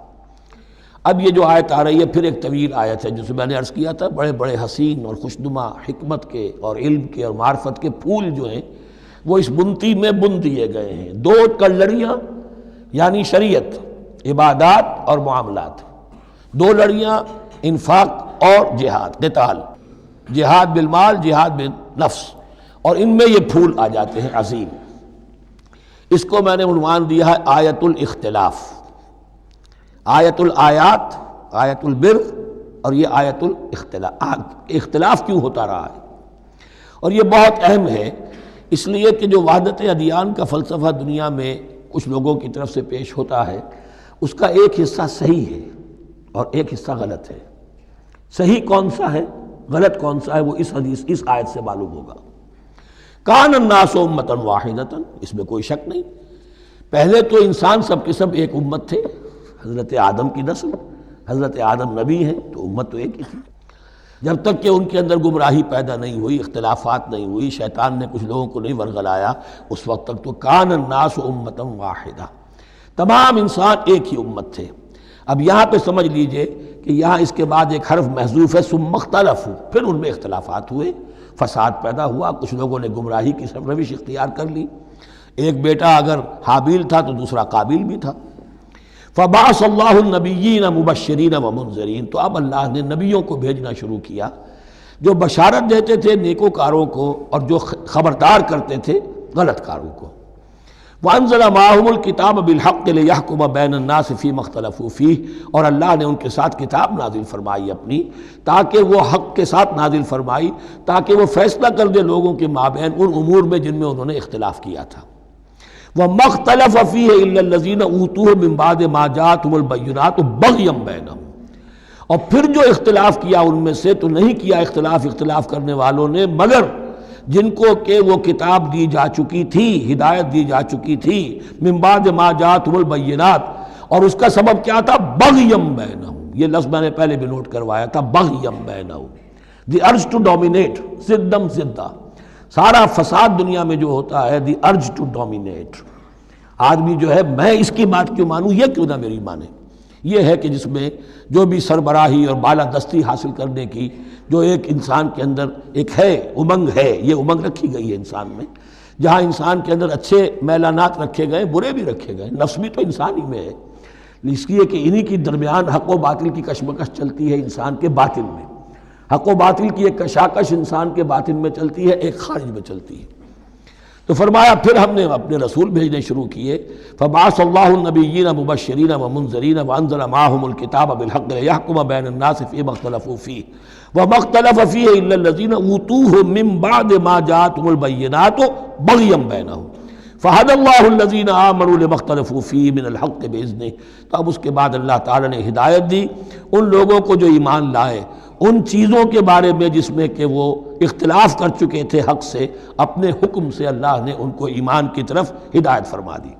اب یہ جو آیت آ رہی ہے پھر ایک طویل آیت ہے، جسے میں نے عرض کیا تھا بڑے بڑے حسین اور خوشنما حکمت کے اور علم کے اور معرفت کے پھول جو ہیں وہ اس بنتی میں بن دیے گئے ہیں۔ دو کلڑیاں یعنی شریعت، عبادات اور معاملات، دو لڑیاں انفاق اور جہاد، قتال، جہاد بالمال، جہاد بالنفس، اور ان میں یہ پھول آ جاتے ہیں عظیم۔ اس کو میں نے عنوان دیا ہے آیت الاختلاف، آیت الآیات، آیت البر، اور یہ آیت الاختلاف۔ اختلاف کیوں ہوتا رہا ہے؟ اور یہ بہت اہم ہے اس لیے کہ جو وحدت ادیان کا فلسفہ دنیا میں کچھ لوگوں کی طرف سے پیش ہوتا ہے اس کا ایک حصہ صحیح ہے اور ایک حصہ غلط ہے۔ صحیح کون سا ہے، غلط کون سا ہے، وہ اس حدیث، اس آیت سے معلوم ہوگا۔ کان الناس امۃ واحدۃ، اس میں کوئی شک نہیں، پہلے تو انسان سب کے سب ایک امت تھے، حضرت آدم کی نسل، حضرت آدم نبی ہیں تو امت تو ایک ہی تھی۔ جب تک کہ ان کے اندر گمراہی پیدا نہیں ہوئی، اختلافات نہیں ہوئی، شیطان نے کچھ لوگوں کو نہیں ورغلایا، اس وقت تک تو کان الناس امۃ واحدہ، تمام انسان ایک ہی امت تھے۔ اب یہاں پہ سمجھ لیجئے کہ یہاں اس کے بعد ایک حرف محذوف ہے، ثم اختلفوا، پھر ان میں اختلافات ہوئے، فساد پیدا ہوا، کچھ لوگوں نے گمراہی کی روش اختیار کر لی۔ ایک بیٹا اگر حابیل تھا تو دوسرا قابیل بھی تھا۔ فبعث اللہ النبیین مبشرین ومنذرین، تو اب اللہ نے نبیوں کو بھیجنا شروع کیا جو بشارت دیتے تھے نیکوکاروں کو اور جو خبردار کرتے تھے غلط کاروں کو۔ وانزل معهم الکتاب بالحق لیحکم بین الناس فیما اختلفوا فیہ، اور اللہ نے ان کے ساتھ کتاب نازل فرمائی اپنی تاکہ وہ حق کے ساتھ نازل فرمائی تاکہ وہ فیصلہ کر دے لوگوں کے مابین ان امور میں جن میں انہوں نے اختلاف کیا تھا۔ وَمَا اخْتَلَفَ فِيهِ إِلَّا الَّذِينَ أُوتُوهُ مِن بَعْدِ مَا جَاءَتْهُمُ الْبَيِّنَاتُ بَغْيًا بَيْنَهُمْ، اور پھر جو اختلاف کیا ان میں سے تو نہیں کیا اختلاف کرنے والوں نے مگر جن کو کہ وہ کتاب دی جا چکی تھی، ہدایت دی جا چکی تھی، من بعد ما جاءتهم البینات، اور اس کا سبب کیا تھا؟ بغیم بینہم، یہ لفظ میں نے پہلے بھی نوٹ کروایا تھا، بغیم بینہم، دی ارج ٹو ڈومینیٹ، زدم زدہ، سارا فساد دنیا میں جو ہوتا ہے دی ارج ٹو ڈومینیٹ، آدمی جو ہے میں اس کی بات کیوں مانوں، یہ کیوں نہ میری مانے، یہ ہے کہ جس میں جو بھی سربراہی اور بالادستی حاصل کرنے کی جو ایک انسان کے اندر ایک ہے امنگ ہے، یہ امنگ رکھی گئی ہے انسان میں، جہاں انسان کے اندر اچھے میلانات رکھے گئے، برے بھی رکھے گئے، نفس بھی تو انسان ہی میں ہے، اس لیے کہ انہی کی درمیان حق و باطل کی کشمکش چلتی ہے انسان کے باطن میں، حق و باطل کی ایک کشاکش انسان کے باطن میں چلتی ہے، ایک خارج میں چلتی ہے۔ تو فرمایا پھر ہم نے اپنے رسول بھیجنے شروع کیے، فبعث اللہ النبیین مبشرین ومنذرین وانزل معهم الکتاب بالحق لیحکم بین الناس فیما اختلفوا فیہ وما اختلف فیہ الا الذین اوتوہ من بعد ما جاءتهم البینات بغیا بینہم فہدی اللہ الذین آمنوا لما اختلفوا فیہ من الحق باذنہ۔ تو اب اس کے بعد اللہ تعالی نے ہدایت دی ان لوگوں کو جو ایمان لائے ان چیزوں کے بارے میں جس میں کہ وہ اختلاف کر چکے تھے حق سے، اپنے حکم سے اللہ نے ان کو ایمان کی طرف ہدایت فرما دی۔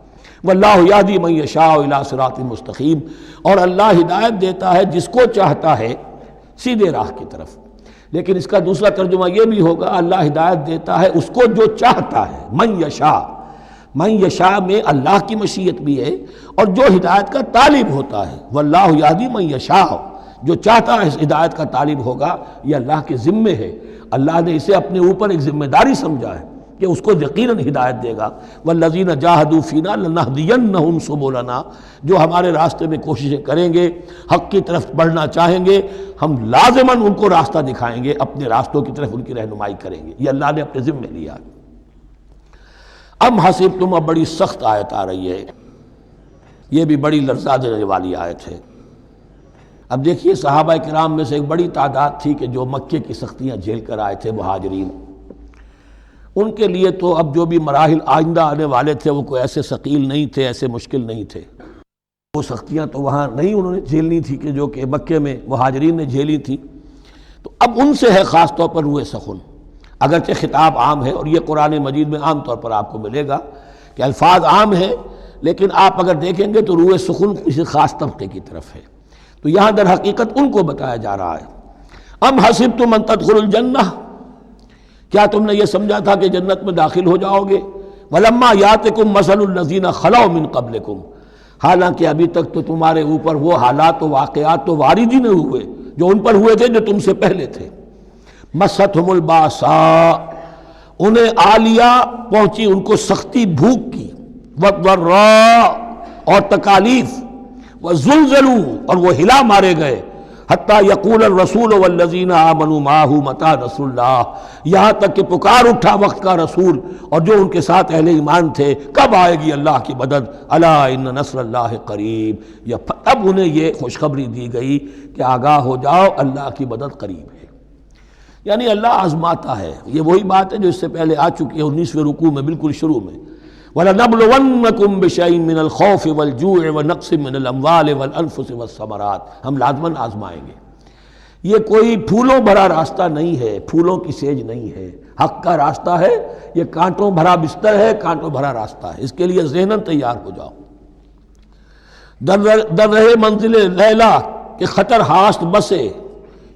واللہ یہدی من یشاء الی صراط مستقیم، اور اللہ ہدایت دیتا ہے جس کو چاہتا ہے سیدھے راہ کی طرف۔ لیکن اس کا دوسرا ترجمہ یہ بھی ہوگا اللہ ہدایت دیتا ہے اس کو جو چاہتا ہے، من یشاء، من یشاء میں اللہ کی مشیت بھی ہے اور جو ہدایت کا طالب ہوتا ہے، واللہ یہدی من یشاء، جو چاہتا ہے اس ہدایت کا طالب ہوگا، یہ اللہ کے ذمے ہے، اللہ نے اسے اپنے اوپر ایک ذمہ داری سمجھا ہے کہ اس کو یقیناً ہدایت دے گا۔ والذین جاہدوا فینا لنہدینہم سبلنا، جو ہمارے راستے میں کوششیں کریں گے، حق کی طرف بڑھنا چاہیں گے، ہم لازماً ان کو راستہ دکھائیں گے، اپنے راستوں کی طرف ان کی رہنمائی کریں گے، یہ اللہ نے اپنے ذمے لیا۔ ام حسبتم، اب بڑی سخت آیت آ رہی ہے، یہ بھی بڑی لرزا دینے والی آیت ہے۔ اب دیکھیے صحابہ کرام میں سے ایک بڑی تعداد تھی کہ جو مکے کی سختیاں جھیل کر آئے تھے، مہاجرین، ان کے لیے تو اب جو بھی مراحل آئندہ آنے والے تھے وہ کوئی ایسے ثقیل نہیں تھے، ایسے مشکل نہیں تھے۔ وہ سختیاں تو وہاں نہیں انہوں نے جھیلنی تھی کہ جو کہ مکے میں مہاجرین نے جھیلی تھی، تو اب ان سے ہے خاص طور پر روئے سخن، اگرچہ خطاب عام ہے، اور یہ قرآن مجید میں عام طور پر آپ کو ملے گا کہ الفاظ عام ہیں، لیکن آپ اگر دیکھیں گے تو روئے سخن کسی خاص طبقے کی طرف ہے۔ تو یہاں در حقیقت ان کو بتایا جا رہا ہے۔ ام حسبتم ان تدخلوا الجنہ، کیا تم نے یہ سمجھا تھا کہ جنت میں داخل ہو جاؤ گے؟ ولما یاتکم مثل الذین خلوا من قبلکم، حالانکہ ابھی تک تو تمہارے اوپر وہ حالات و واقعات تو وارد ہی نہیں ہوئے جو ان پر ہوئے تھے جو تم سے پہلے تھے۔ مستہم الباساء، انہیں آ لیا، پہنچی ان کو سختی بھوک کی، والضراء، اور تکالیف، وزلزلوا، اور وہ ہلا مارے گئے، حتیٰ یقول الرسول والذین آمنوا معہ متی نصر اللہ، یہاں تک کہ پکار اٹھا وقت کا رسول اور جو ان کے ساتھ اہل ایمان تھے، کب آئے گی اللہ کی مدد، الا ان نصر اللہ قریب، اب انہیں یہ خوشخبری دی گئی کہ آگاہ ہو جاؤ، اللہ کی مدد قریب ہے۔ یعنی اللہ آزماتا ہے، یہ وہی بات ہے جو اس سے پہلے آ چکی ہے 19ویں رکوع میں بالکل شروع میں، وَلَنَبْلُوَنَّكُمْ بِشَيْءٍ مِّنَ الْخَوْفِ وَالْجُوعِ وَنَقْصٍ مِّنَ الْأَمْوَالِ وَالْأَنفُسِ وَالثَّمَرَاتِ، ہم لازماً آزمائیں گے۔ یہ کوئی پھولوں بھرا راستہ نہیں ہے، پھولوں کی سیج نہیں ہے، حق کا راستہ ہے، یہ کانٹوں بھرا بستر ہے، کانٹوں بھرا راستہ ہے، اس کے لیے ذہناً تیار ہو جاؤ۔ در رہے منزل لیلا کہ خطر ہاست بسے،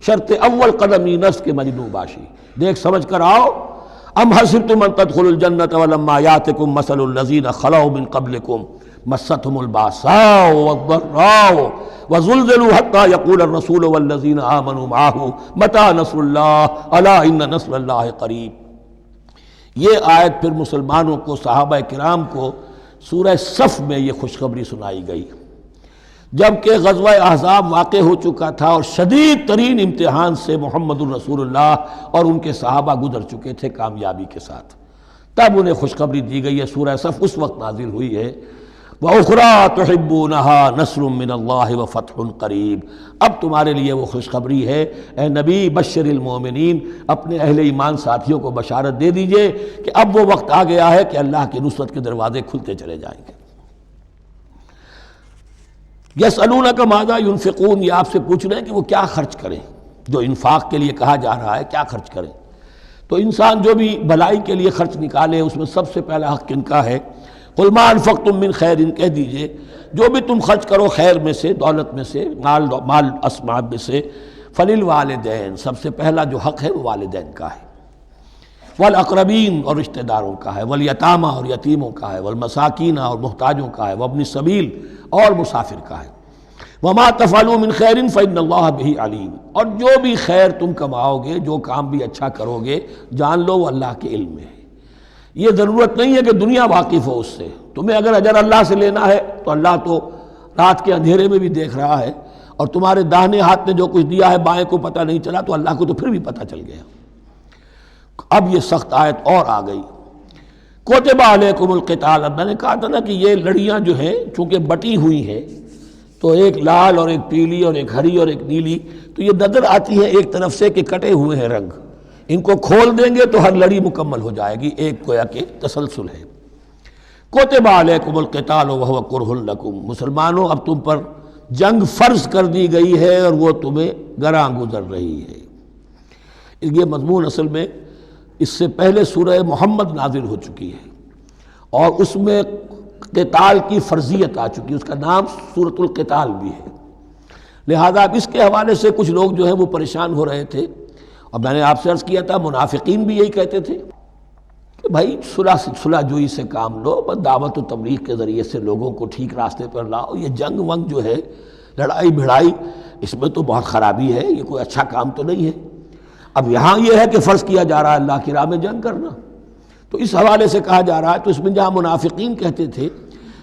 شرط اول قدمی نفس کے مجنوں باشی، دیکھ سمجھ کر آؤ۔ ام حسبتم ان تدخلوا الجنة ولما یاتکم مثل الذین خلوا من قبلکم مستهم الباساء والضراء وزلزلوا حتى يقول الرسول والذین آمنوا معه متی نصر اللہ الا ان نصر اللہ قریب۔ یہ آیت پھر مسلمانوں کو، صحابہ کرام کو سورہ صف میں یہ خوشخبری سنائی گئی، جبکہ غزوہ احزاب واقع ہو چکا تھا اور شدید ترین امتحان سے محمد الرسول اللہ اور ان کے صحابہ گزر چکے تھے کامیابی کے ساتھ، تب انہیں خوشخبری دی گئی ہے۔ سورہ صف اس وقت نازل ہوئی ہے، وَأُخْرَىٰ تُحِبُّونَهَا نَصْرٌ مِّنَ اللَّهِ وَفَتْحٌ قَرِیب، اب تمہارے لیے وہ خوشخبری ہے، اے نبی بشر المومنین، اپنے اہل ایمان ساتھیوں کو بشارت دے دیجئے کہ اب وہ وقت آ گیا ہے کہ اللہ کی نصرت کے دروازے کھلتے چلے جائیں گے۔ یسألونک ماذا ینفقون، یہ آپ سے پوچھ رہے ہیں کہ وہ کیا خرچ کریں، جو انفاق کے لیے کہا جا رہا ہے کیا خرچ کریں۔ تو انسان جو بھی بھلائی کے لیے خرچ نکالے اس میں سب سے پہلا حق کن کا ہے؟ قل ما انفقتم من خیر، کہہ دیجئے جو بھی تم خرچ کرو خیر میں سے، دولت میں سے، مال اسباب میں سے، فللوالدین، سب سے پہلا جو حق ہے وہ والدین کا ہے، والاقربین، اور رشتہ داروں کا ہے، والیتامى، اور یتیموں کا ہے، والمساکین، اور محتاجوں کا ہے، وابن السبیل، اور مسافر کا ہے، وما تفعلوا من خیر فإن اللہ بہ علیم، اور جو بھی خیر تم کماؤ گے، جو کام بھی اچھا کرو گے، جان لو وہ اللہ کے علم میں ہے۔ یہ ضرورت نہیں ہے کہ دنیا واقف ہو اس سے، تمہیں اگر اجر اللہ سے لینا ہے تو اللہ تو رات کے اندھیرے میں بھی دیکھ رہا ہے، اور تمہارے داہنے ہاتھ نے جو کچھ دیا ہے بائیں کو پتہ نہیں چلا تو اللہ کو تو پھر بھی پتہ چل گیا۔ اب یہ سخت آیت اور آ گئی، کتب علیکم القتال، اب میں نے کہا تھا نا کہ یہ لڑیاں جو ہیں چونکہ بٹی ہوئی ہیں تو ایک لال اور ایک پیلی اور ایک ہری اور ایک نیلی، تو یہ نظر آتی ہے ایک طرف سے کہ کٹے ہوئے ہیں رنگ، ان کو کھول دیں گے تو ہر لڑی مکمل ہو جائے گی، ایک گویا کہ تسلسل ہے۔ کتب علیکم القتال وہو کرہ لکم، مسلمانوں اب تم پر جنگ فرض کر دی گئی ہے اور وہ تمہیں گراں گزر رہی ہے۔ یہ مضمون اصل میں اس سے پہلے سورہ محمد نازل ہو چکی ہے اور اس میں قتال کی فرضیت آ چکی ہے، اس کا نام سورۃ القتال بھی ہے، لہذا اب اس کے حوالے سے کچھ لوگ جو ہیں وہ پریشان ہو رہے تھے، اور میں نے آپ سے عرض کیا تھا منافقین بھی یہی کہتے تھے کہ بھائی صلح جوئی سے کام لو، بس دعوت و تبلیغ کے ذریعے سے لوگوں کو ٹھیک راستے پر لاؤ، یہ جنگ ونگ جو ہے، لڑائی بھڑائی، اس میں تو بہت خرابی ہے، یہ کوئی اچھا کام تو نہیں ہے۔ اب یہاں یہ ہے کہ فرض کیا جا رہا ہے اللہ کی راہ میں جنگ کرنا، تو اس حوالے سے کہا جا رہا ہے، تو اس میں جہاں منافقین کہتے تھے،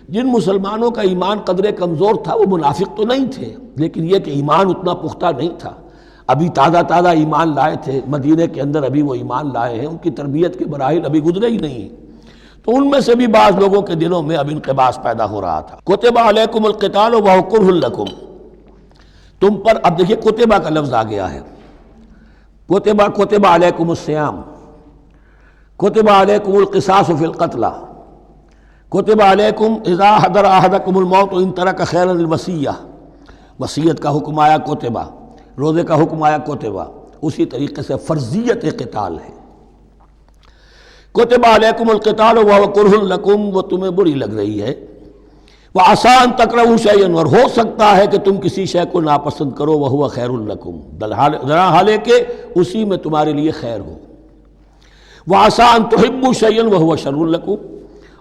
جن مسلمانوں کا ایمان قدر کمزور تھا وہ منافق تو نہیں تھے، لیکن یہ کہ ایمان اتنا پختہ نہیں تھا، ابھی تازہ ایمان لائے تھے، مدینے کے اندر ابھی وہ ایمان لائے ہیں، ان کی تربیت کے مراحل ابھی گزرے ہی نہیں ہیں، تو ان میں سے بھی بعض لوگوں کے دلوں میں اب انقباض پیدا ہو رہا تھا۔ کتب علیکم القتال وہو کرہ لکم، تم پر، اب دیکھیے کتبہ کا لفظ آ گیا ہے، کتب علیکم الصیام، کتب علیکم القصاص فی القتلى، کتب علیکم اذا حضر احدکم الموت ان ترک خیرا الوصیہ، وصیت کا حکم آیا کتبہ، روزے کا حکم آیا کتبہ، اسی طریقے سے فرضیت قتال ہے۔ کتب علیکم القتال وہو کرہ لکم، وہ تمہیں بری لگ رہی ہے، وعسیٰ ان تکرہوا شیئا، اور ہو سکتا ہے کہ تم کسی شے کو ناپسند کرو، وہو خیر لکم، ذرا حالے کہ اسی میں تمہارے لیے خیر ہو، وعسیٰ ان تحبوا شیئا وہو شر لکم،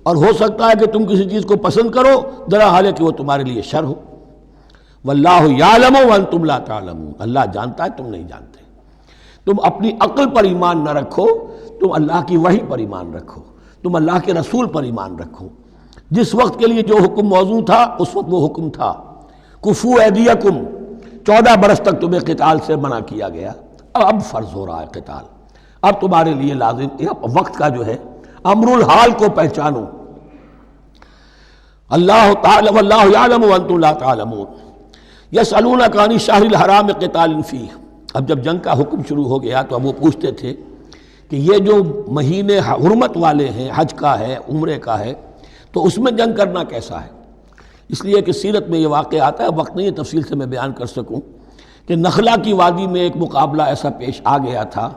اور ہو سکتا ہے کہ تم کسی چیز کو پسند کرو ذرا حالے کہ وہ تمہارے لیے شر ہو۔ واللہ یعلم وانتم لا تعلمون، اللہ جانتا ہے تم نہیں جانتے۔ تم اپنی عقل پر ایمان نہ رکھو، تم اللہ کی وحی پر ایمان رکھو، تم اللہ کے رسول پر ایمان رکھو۔ جس وقت کے لیے جو حکم موضوع تھا اس وقت وہ حکم تھا، کفو ایدیکم، 14 برس تک تمہیں قتال سے منع کیا گیا، اب فرض ہو رہا ہے قتال، اب تمہارے لیے لازم، وقت کا جو ہے امر الحال کو پہچانو۔ اللہ تعالی واللہ یعلم وانتم لا تعلمون، یسألونک عن الشہر الحرام قتال فیہ، اب جب جنگ کا حکم شروع ہو گیا تو اب وہ پوچھتے تھے کہ یہ جو مہینے حرمت والے ہیں، حج کا ہے، عمرے کا ہے، تو اس میں جنگ کرنا کیسا ہے؟ اس لیے کہ سیرت میں یہ واقعہ آتا ہے، وقت نہیں ہے تفصیل سے میں بیان کر سکوں، کہ نخلا کی وادی میں ایک مقابلہ ایسا پیش آ گیا تھا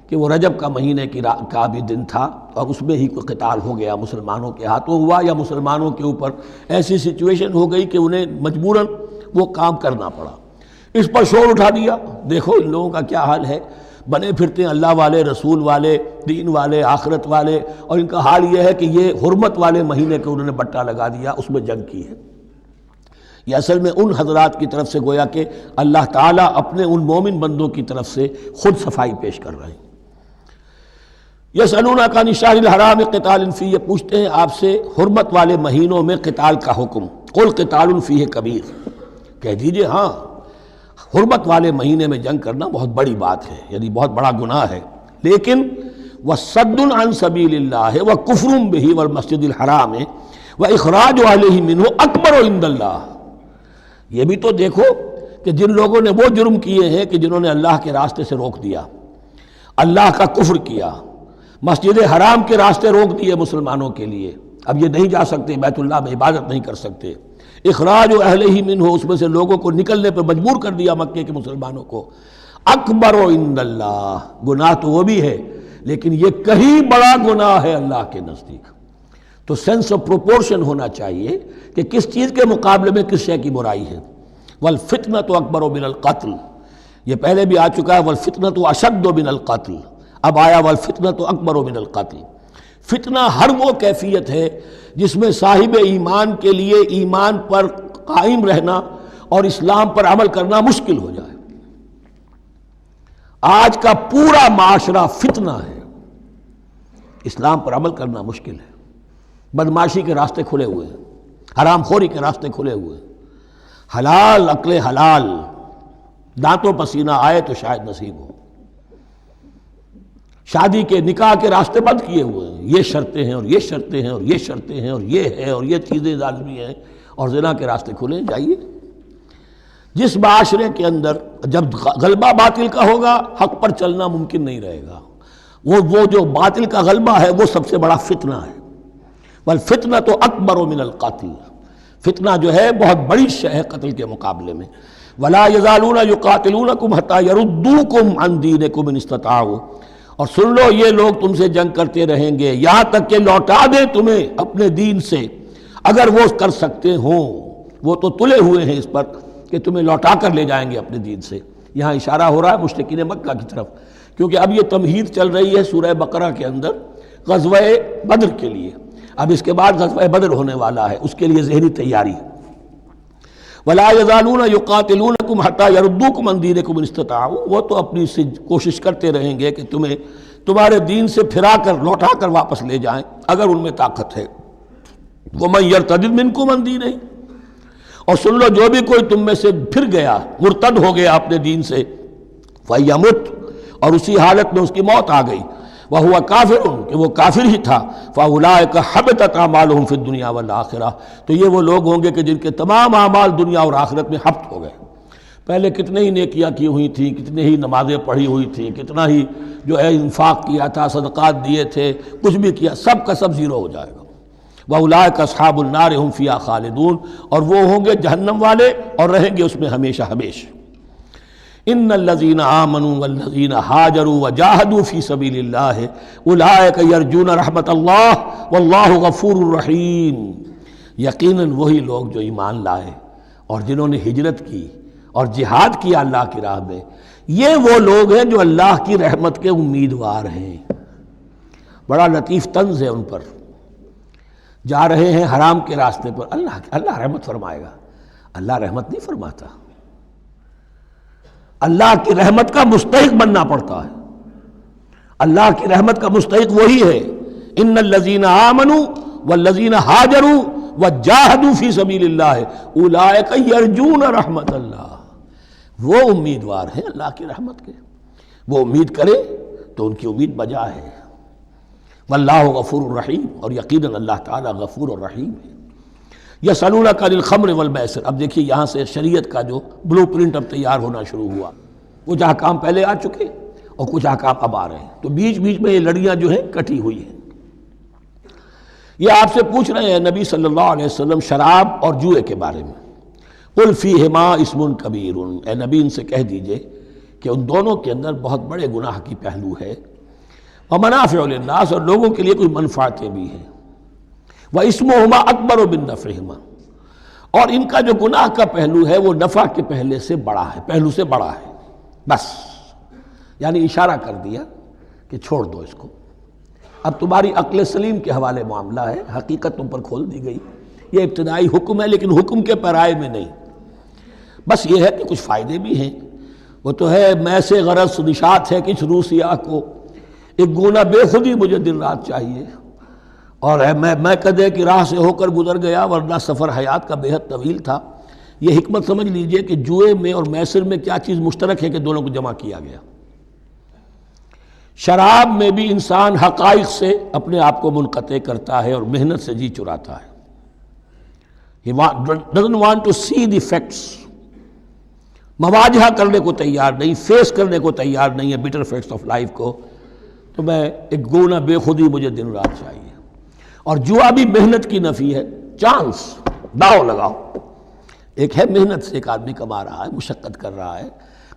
کہ وہ رجب کا مہینے کا بھی دن تھا، اور اس میں ہی کوئی قتال ہو گیا، مسلمانوں کے ہاتھوں ہوا یا مسلمانوں کے اوپر ایسی سچویشن ہو گئی کہ انہیں مجبوراً وہ کام کرنا پڑا۔ اس پر شور اٹھا دیا، دیکھو ان لوگوں کا کیا حال ہے، بنے پھرتے ہیں اللہ والے، رسول والے، دین والے، آخرت والے، اور ان کا حال یہ ہے کہ یہ حرمت والے مہینے کے انہوں نے بٹا لگا دیا، اس میں جنگ کی ہے۔ یہ اصل میں ان حضرات کی طرف سے گویا کہ اللہ تعالیٰ اپنے ان مومن بندوں کی طرف سے خود صفائی پیش کر رہے ہیں۔ یسألونک عن الشہر الحرام قتال فیہ، یہ پوچھتے ہیں آپ سے حرمت والے مہینوں میں قتال کا حکم، قل قتال فیہ کبیر، کہہ دیجئے ہاں حرمت والے مہینے میں جنگ کرنا بہت بڑی بات ہے، یعنی بہت بڑا گناہ ہے، لیکن وصد عن سبیل اللہ وکفر بہ والمسجد الحرام واخراج اہلہ منہ اکبر عند اللہ، یہ بھی تو دیکھو کہ جن لوگوں نے وہ جرم کیے ہیں کہ جنہوں نے اللہ کے راستے سے روک دیا، اللہ کا کفر کیا، مسجد حرام کے راستے روک دیے مسلمانوں کے لیے، اب یہ نہیں جا سکتے، بیت اللہ میں عبادت نہیں کر سکتے، اخراج اہلہ منہ، اس میں سے لوگوں کو نکلنے پر مجبور کر دیا مکے کے مسلمانوں کو، اکبر عند اللہ، گناہ تو وہ بھی ہے لیکن یہ کہیں بڑا گناہ ہے اللہ کے نزدیک۔ تو سینس آف پروپورشن ہونا چاہیے کہ کس چیز کے مقابلے میں کس شے کی برائی ہے۔ والفتنۃ اکبر من القتل، یہ پہلے بھی آ چکا ہے، والفتنۃ اشد من القتل، اب آیا والفتنۃ اکبر من القتل۔ فتنہ ہر وہ کیفیت ہے جس میں صاحب ایمان کے لیے ایمان پر قائم رہنا اور اسلام پر عمل کرنا مشکل ہو جائے۔ آج کا پورا معاشرہ فتنہ ہے، اسلام پر عمل کرنا مشکل ہے، بدماشی کے راستے کھلے ہوئے ہیں، حرام خوری کے راستے کھلے ہوئے ہیں، حلال عقل حلال دانتوں پسینہ آئے تو شاید نصیب ہو، شادی کے نکاح کے راستے بند کیے ہوئے ہیں، یہ شرطیں ہیں اور یہ شرطیں ہیں اور یہ شرطیں ہیں اور یہ ہے اور یہ چیزیں لازمی ہیں، اور زنا کے راستے کھلے جائیے۔ جس معاشرے کے اندر جب غلبہ باطل کا ہوگا حق پر چلنا ممکن نہیں رہے گا، وہ جو باطل کا غلبہ ہے وہ سب سے بڑا فتنہ ہے۔ والفتنۃ اکبر من القتل، فتنہ جو ہے بہت بڑی شے ہے قتل کے مقابلے میں۔ ولا یزالون یقاتلونکم حتی یردوکم عن دینکم ان استطاعوا، اور سن لو یہ لوگ تم سے جنگ کرتے رہیں گے یہاں تک کہ لوٹا دیں تمہیں اپنے دین سے، اگر وہ کر سکتے ہوں، وہ تو تلے ہوئے ہیں اس پر کہ تمہیں لوٹا کر لے جائیں گے اپنے دین سے۔ یہاں اشارہ ہو رہا ہے مشرکین مکہ کی طرف، کیونکہ اب یہ تمہید چل رہی ہے سورہ بقرہ کے اندر غزوہ بدر کے لیے، اب اس کے بعد غزوہ بدر ہونے والا ہے، اس کے لیے ذہنی تیاری۔ ولا یزالون یقاتلونکم حتی یردوکم عن دینکم ان استطاعوا، وہ تو اپنی سے کوشش کرتے رہیں گے کہ تمہیں تمہارے دین سے پھرا کر لوٹا کر واپس لے جائیں اگر ان میں طاقت ہے۔ ومن یرتد منکم عن دینہ، اور سن لو جو بھی کوئی تم میں سے پھر گیا، مرتد ہو گیا اپنے دین سے، فیمت، اور اسی حالت میں اس کی موت آ گئی، وہو کافر، کہ وہ کافر ہی تھا، فاولئک حبطت اعمالہم فی الدنیا والآخرہ، تو یہ وہ لوگ ہوں گے کہ جن کے تمام اعمال دنیا اور آخرت میں حبط ہو گئے۔ پہلے کتنے ہی نیکیاں کی ہوئی تھیں، کتنے ہی نمازیں پڑھی ہوئی تھیں، کتنا ہی جو ہے انفاق کیا تھا، صدقات دیے تھے، کچھ بھی کیا، سب کا سب زیرو ہو جائے گا۔ وَأُولَٰئِكَ أَصْحَابُ النَّارِ هُمْ فِيهَا خَالِدُونَ، اور وہ ہوں گے جہنم والے اور رہیں گے اس میں ہمیشہ ہمیشہ۔ ان الذین آمنوا والذین ہاجروا وجاہدوا فی سبیل اللہ اولئک یرجون رحمت اللہ واللہ غفور رحیم۔ یقیناً وہی لوگ جو ایمان لائے اور جنہوں نے ہجرت کی اور جہاد کیا اللہ کی راہ میں، یہ وہ لوگ ہیں جو اللہ کی رحمت کے امیدوار ہیں۔ بڑا لطیف طنز ہے ان پر، جا رہے ہیں حرام کے راستے پر، اللہ رحمت فرمائے گا۔ اللہ رحمت نہیں فرماتا، اللہ کی رحمت کا مستحق بننا پڑتا ہے۔ اللہ کی رحمت کا مستحق وہی ہے، ان الذین آمنوا والذین ہاجروا وجاہدوا فی سبیل اللہ اولئک یرجون رحمت اللہ۔ وہ امیدوار ہیں اللہ کی رحمت کے، وہ امید کرے تو ان کی امید بجا ہے۔ واللہ غفور الرحیم، اور یقیناً اللہ تعالیٰ غفور الرحیم ہے۔ یسألونک عن الخمر والمیسر، اب دیکھیے یہاں سے شریعت کا جو بلو پرنٹ اب تیار ہونا شروع ہوا۔ کچھ احکام پہلے آ چکے اور کچھ احکام اب آ رہے ہیں، تو بیچ بیچ میں یہ لڑیاں جو ہیں کٹی ہوئی ہیں۔ یہ آپ سے پوچھ رہے ہیں نبی صلی اللہ علیہ وسلم شراب اور جوئے کے بارے میں۔ قل فیہما اسم کبیر، اے نبی ان سے کہہ دیجئے کہ ان دونوں کے اندر بہت بڑے گناہ کی پہلو ہے، ومنافع للناس، اور لوگوں کے لیے کوئی منفعتیں بھی ہیں، واسمہما اکبر من نفعہما، اور ان کا جو گناہ کا پہلو ہے وہ نفع کے پہلو سے بڑا ہے۔ بس یعنی اشارہ کر دیا کہ چھوڑ دو اس کو، اب تمہاری عقل سلیم کے حوالے معاملہ ہے، حقیقت تم پر کھول دی گئی۔ یہ ابتدائی حکم ہے لیکن حکم کے پیرائے میں نہیں، بس یہ ہے کہ کچھ فائدے بھی ہیں۔ وہ تو ہے میں سے غرض نشاط ہے کچھ روح سیاہ کو، ایک گونا بے خودی مجھے دن رات چاہیے، اور میں کدے کی راہ سے ہو کر گزر گیا ورنہ سفر حیات کا بے حد طویل تھا۔ یہ حکمت سمجھ لیجئے کہ جوئے میں اور میسر میں کیا چیز مشترک ہے کہ دونوں کو جمع کیا گیا۔ شراب میں بھی انسان حقائق سے اپنے آپ کو منقطع کرتا ہے اور محنت سے جی چراتا ہے۔ He doesn't want to see the facts، مواجہہ کرنے کو تیار نہیں، فیس کرنے کو تیار نہیں ہے bitter facts of life کو، تو میں ایک گونا بے خودی مجھے دن رات چاہیے۔ اور جوا بھی محنت کی نفی ہے، چانس، داؤ لگاؤ۔ ایک ہے محنت سے ایک آدمی کما رہا ہے، مشقت کر رہا ہے،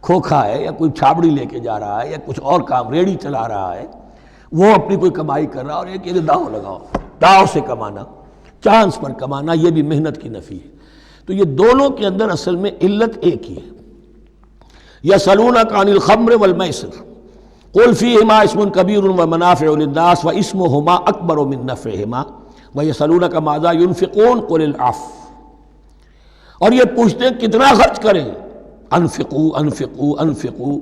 کھوکھا ہے یا کوئی چھابڑی لے کے جا رہا ہے یا کچھ اور کام ریڑھی چلا رہا ہے، وہ اپنی کوئی کمائی کر رہا ہے، اور ایک یہ داؤ لگاؤ، داؤ سے کمانا، چانس پر کمانا، یہ بھی محنت کی نفی ہے۔ تو یہ دونوں کے اندر اصل میں علت ایک ہی ہے۔ یسألونک عن الخمر والمیسر قل فیہما اسم کبیر ومنافع للناس واسمہما اکبر من نفعہما ویسألونک ماذا ینفقون قل العفو، اور یہ پوچھتے ہیں کتنا خرچ کریں، انفقوا انفقوا انفقوا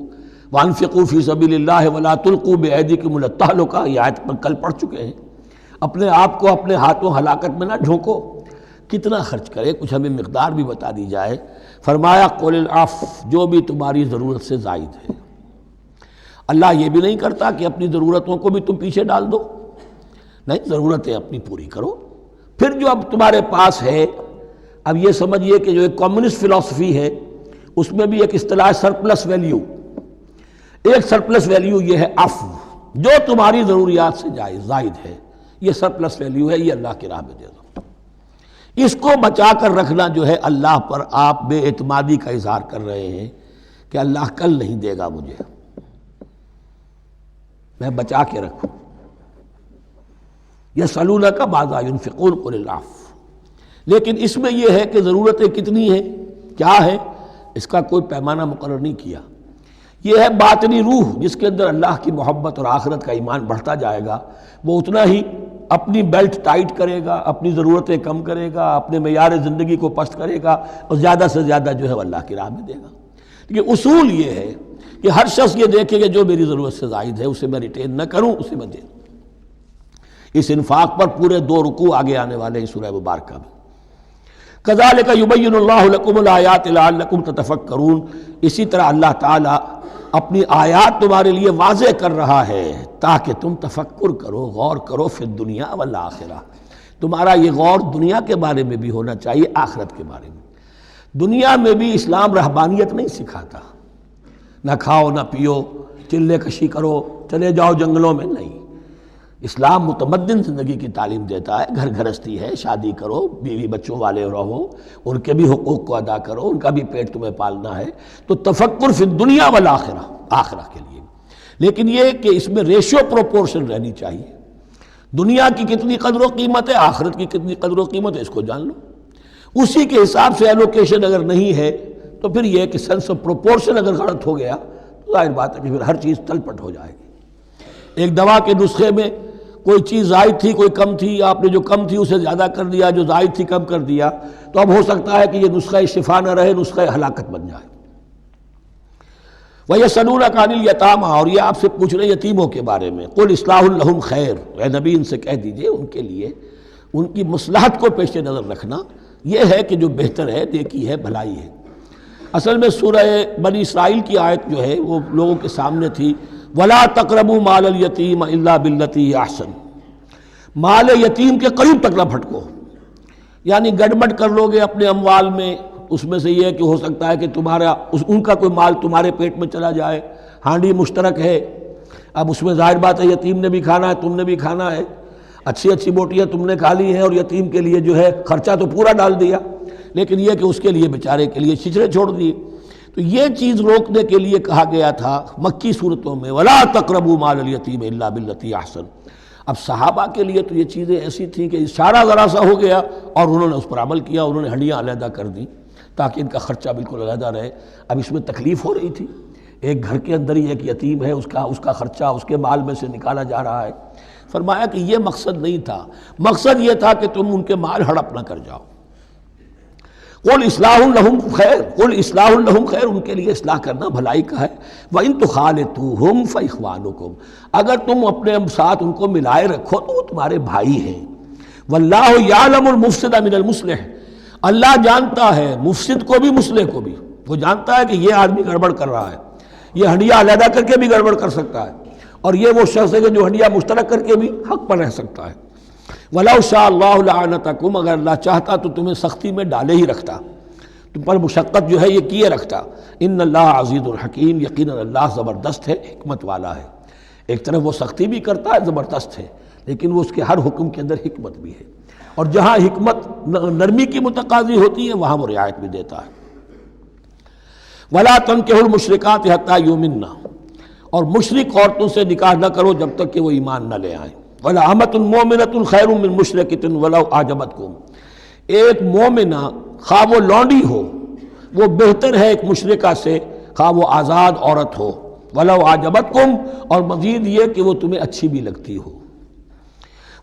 وانفقوا فی سبیل اللہ ولا تلقوا بایدیکم الی التہلکہ، یہ آیت پر کل پڑھ چکے ہیں۔ اپنے آپ کو اپنے ہاتھوں ہلاکت میں نہ جھونکو، کتنا خرچ کرے، کچھ ہمیں مقدار بھی بتا دی جائے۔ فرمایا قل العفو، جو بھی تمہاری ضرورت سے زائد ہے۔ اللہ یہ بھی نہیں کرتا کہ اپنی ضرورتوں کو بھی تم پیچھے ڈال دو، نہیں، ضرورتیں اپنی پوری کرو، پھر جو اب تمہارے پاس ہے۔ اب یہ سمجھیے کہ جو ایک کمیونسٹ فلسفی ہے اس میں بھی ایک اصطلاح سرپلس ویلیو، ایک سرپلس ویلیو یہ ہے عفو، جو تمہاری ضروریات سے زائد ہے، یہ سرپلس ویلیو ہے، یہ اللہ کی راہ میں دے دو۔ اس کو بچا کر رکھنا جو ہے اللہ پر آپ بے اعتمادی کا اظہار کر رہے ہیں کہ اللہ کل نہیں دے گا مجھے، میں بچا کے رکھوں۔ یسألونک ماذا ینفقون قل العفو، لیکن اس میں یہ ہے کہ ضرورتیں کتنی ہیں، کیا ہے، اس کا کوئی پیمانہ مقرر نہیں کیا۔ یہ ہے باطنی روح جس کے اندر اللہ کی محبت اور آخرت کا ایمان بڑھتا جائے گا، وہ اتنا ہی اپنی بیلٹ ٹائٹ کرے گا، اپنی ضرورتیں کم کرے گا، اپنے معیار زندگی کو پست کرے گا، اور زیادہ سے زیادہ جو ہے وہ اللہ کی راہ میں دے گا۔ لیکن اصول یہ ہے کہ ہر شخص یہ دیکھے کہ جو میری ضرورت سے زائد ہے اسے میں ریٹین نہ کروں، اسے میں دے دوں۔ اس انفاق پر پورے 2 رکوع آگے آنے والے ہیں سورہ مبارکہ میں۔ کذالک یبین اللہ لکم الآیات لعلکم تتفکرون، اسی طرح اللہ تعالیٰ اپنی آیات تمہارے لیے واضح کر رہا ہے تاکہ تم تفکر کرو، غور کرو، فی الدنیا والآخرہ۔ تمہارا یہ غور دنیا کے بارے میں بھی ہونا چاہیے، آخرت کے بارے میں۔ دنیا میں بھی اسلام رہبانیت نہیں سکھاتا، نہ کھاؤ نہ پیو، چلے کشی کرو، چلے جاؤ جنگلوں میں، نہیں۔ اسلام متمدن زندگی کی تعلیم دیتا ہے، گھر گھرستی ہے، شادی کرو، بیوی بچوں والے رہو، ان کے بھی حقوق کو ادا کرو، ان کا بھی پیٹ تمہیں پالنا ہے، تو تفکر فی الدنیا والآخرہ، آخرہ کے لیے، لیکن یہ کہ اس میں ریشو پروپورشن رہنی چاہیے۔ دنیا کی کتنی قدر و قیمت ہے، آخرت کی کتنی قدر و قیمت ہے، اس کو جان لو۔ اسی کے حساب سے ایلوکیشن اگر نہیں ہے تو پھر یہ کہ سینس آف پروپورشن اگر غلط ہو گیا تو ظاہر بات ہے کہ پھر ہر چیز تل پٹ ہو جائے گی۔ ایک دوا کے نسخے میں کوئی چیز زائد تھی، کوئی کم تھی، آپ نے جو کم تھی اسے زیادہ کر دیا، جو زائد تھی کم کر دیا، تو اب ہو سکتا ہے کہ یہ نسخہ شفا نہ رہے، نسخہ ہلاکت بن جائے۔ وَيَسْأَلُونَكَ عَنِ الْيَتَامَىٰ، اور یہ آپ سے پوچھ رہے ہیں یتیموں کے بارے میں، قُلْ إِصْلَاحٌ لَهُمْ خَيْرٌ، اے نبی ان سے کہہ دیجئے ان کے لیے ان کی مصلحت کو پیش نظر رکھنا یہ ہے کہ جو بہتر ہے، نیکی ہے، بھلائی ہے۔ اصل میں سورہ بنی اسرائیل کی آیت جو ہے وہ لوگوں کے سامنے تھی، وَلَا تَقْرَبُوا مَالَ الْيَتِيمِ إِلَّا بِالَّتِي هِيَ أَحْسَنُ، مال یتیم کے قریب تک نہ پھٹکو، یعنی گڑبڑ کر لو گے اپنے اموال میں، اس میں سے یہ ہے کہ ہو سکتا ہے کہ تمہارا ان کا کوئی مال تمہارے پیٹ میں چلا جائے، ہانڈی مشترک ہے، اب اس میں ظاہر بات ہے یتیم نے بھی کھانا ہے، تم نے بھی کھانا ہے، اچھی اچھی بوٹیاں تم نے کھا لی ہیں اور یتیم کے لیے جو ہے خرچہ تو پورا ڈال دیا، لیکن یہ کہ اس کے لیے بیچارے کے لیے چھچڑے چھوڑ دیے۔ تو یہ چیز روکنے کے لیے کہا گیا تھا مکی صورتوں میں وَلَا تَقْرَبُوا مَالَ الْيَتِيمِ إِلَّا بِالَّتِي أَحْسَنُ۔ اب صحابہ کے لیے تو یہ چیزیں ایسی تھیں کہ اشارہ ذرا سا ہو گیا اور انہوں نے اس پر عمل کیا، انہوں نے ہڈیاں علیحدہ کر دیں تاکہ ان کا خرچہ بالکل علیحدہ رہے۔ اب اس میں تکلیف ہو رہی تھی، ایک گھر کے اندر ہی ایک یتیم ہے، اس کا خرچہ اس کے مال میں سے نکالا جا رہا ہے۔ فرمایا کہ یہ مقصد نہیں تھا، مقصد یہ تھا کہ تم ان کے مال ہڑپ نہ کر جاؤ۔ قُلْ إِصْلَاحٌ لَهُمْ خَيْرٌ، قُلْ إِصْلَاحٌ لَهُمْ خَيْرٌ، ان کے لیے اصلاح کرنا بھلائی کا ہے۔ وَإِن تُخَالِطُوهُمْ فَإِخْوَانُكُمْ، اگر تم اپنے ساتھ ان کو ملائے رکھو تو وہ تمہارے بھائی ہیں۔ وَاللَّهُ يَعْلَمُ الْمُفْسِدَ مِنَ الْمُصْلِحِ، اللہ جانتا ہے مفسد کو بھی مصلح کو بھی، وہ جانتا ہے کہ یہ آدمی گڑبڑ کر رہا ہے، یہ ہڈیاں علیحدہ کر کے بھی گڑبڑ کر سکتا ہے، اور یہ وہ شخص ہے کہ جو ہڈیاں مشترک کر کے بھی حق پر رہ سکتا ہے۔ وَلَوْ شَاءَ اللَّهُ لَعَنَتَكُمْ، اگر اللہ چاہتا تو تمہیں سختی میں ڈالے ہی رکھتا، تم پر مشقت جو ہے یہ کیے رکھتا۔ ان اللہ عزیز الحکیم، یقیناً اللہ زبردست ہے، حکمت والا ہے۔ ایک طرف وہ سختی بھی کرتا ہے، زبردست ہے، لیکن وہ اس کے ہر حکم کے اندر حکمت بھی ہے، اور جہاں حکمت نرمی کی متقاضی ہوتی ہے وہاں وہ رعایت بھی دیتا ہے۔ وَلَا تَنكِحُوا الْمُشْرِكَاتِ حَتَّىٰ يُؤْمِنَّ، اور مشرک عورتوں سے نکاح نہ کرو جب تک کہ وہ ایمان نہ لے آئیں۔ وَلَأَمَةٌ مُؤْمِنَةٌ خَيْرٌ مِّن مُشْرِكَةٍ وَلَوْ أَعْجَبَتْكُمْ، ایک مومنہ خواہ وہ لونڈی ہو وہ بہتر ہے ایک مشرکہ سے خواہ وہ آزاد عورت ہو۔ وَلَوْ أَعْجَبَتْكُمْ، اور مزید یہ کہ وہ تمہیں اچھی بھی لگتی ہو۔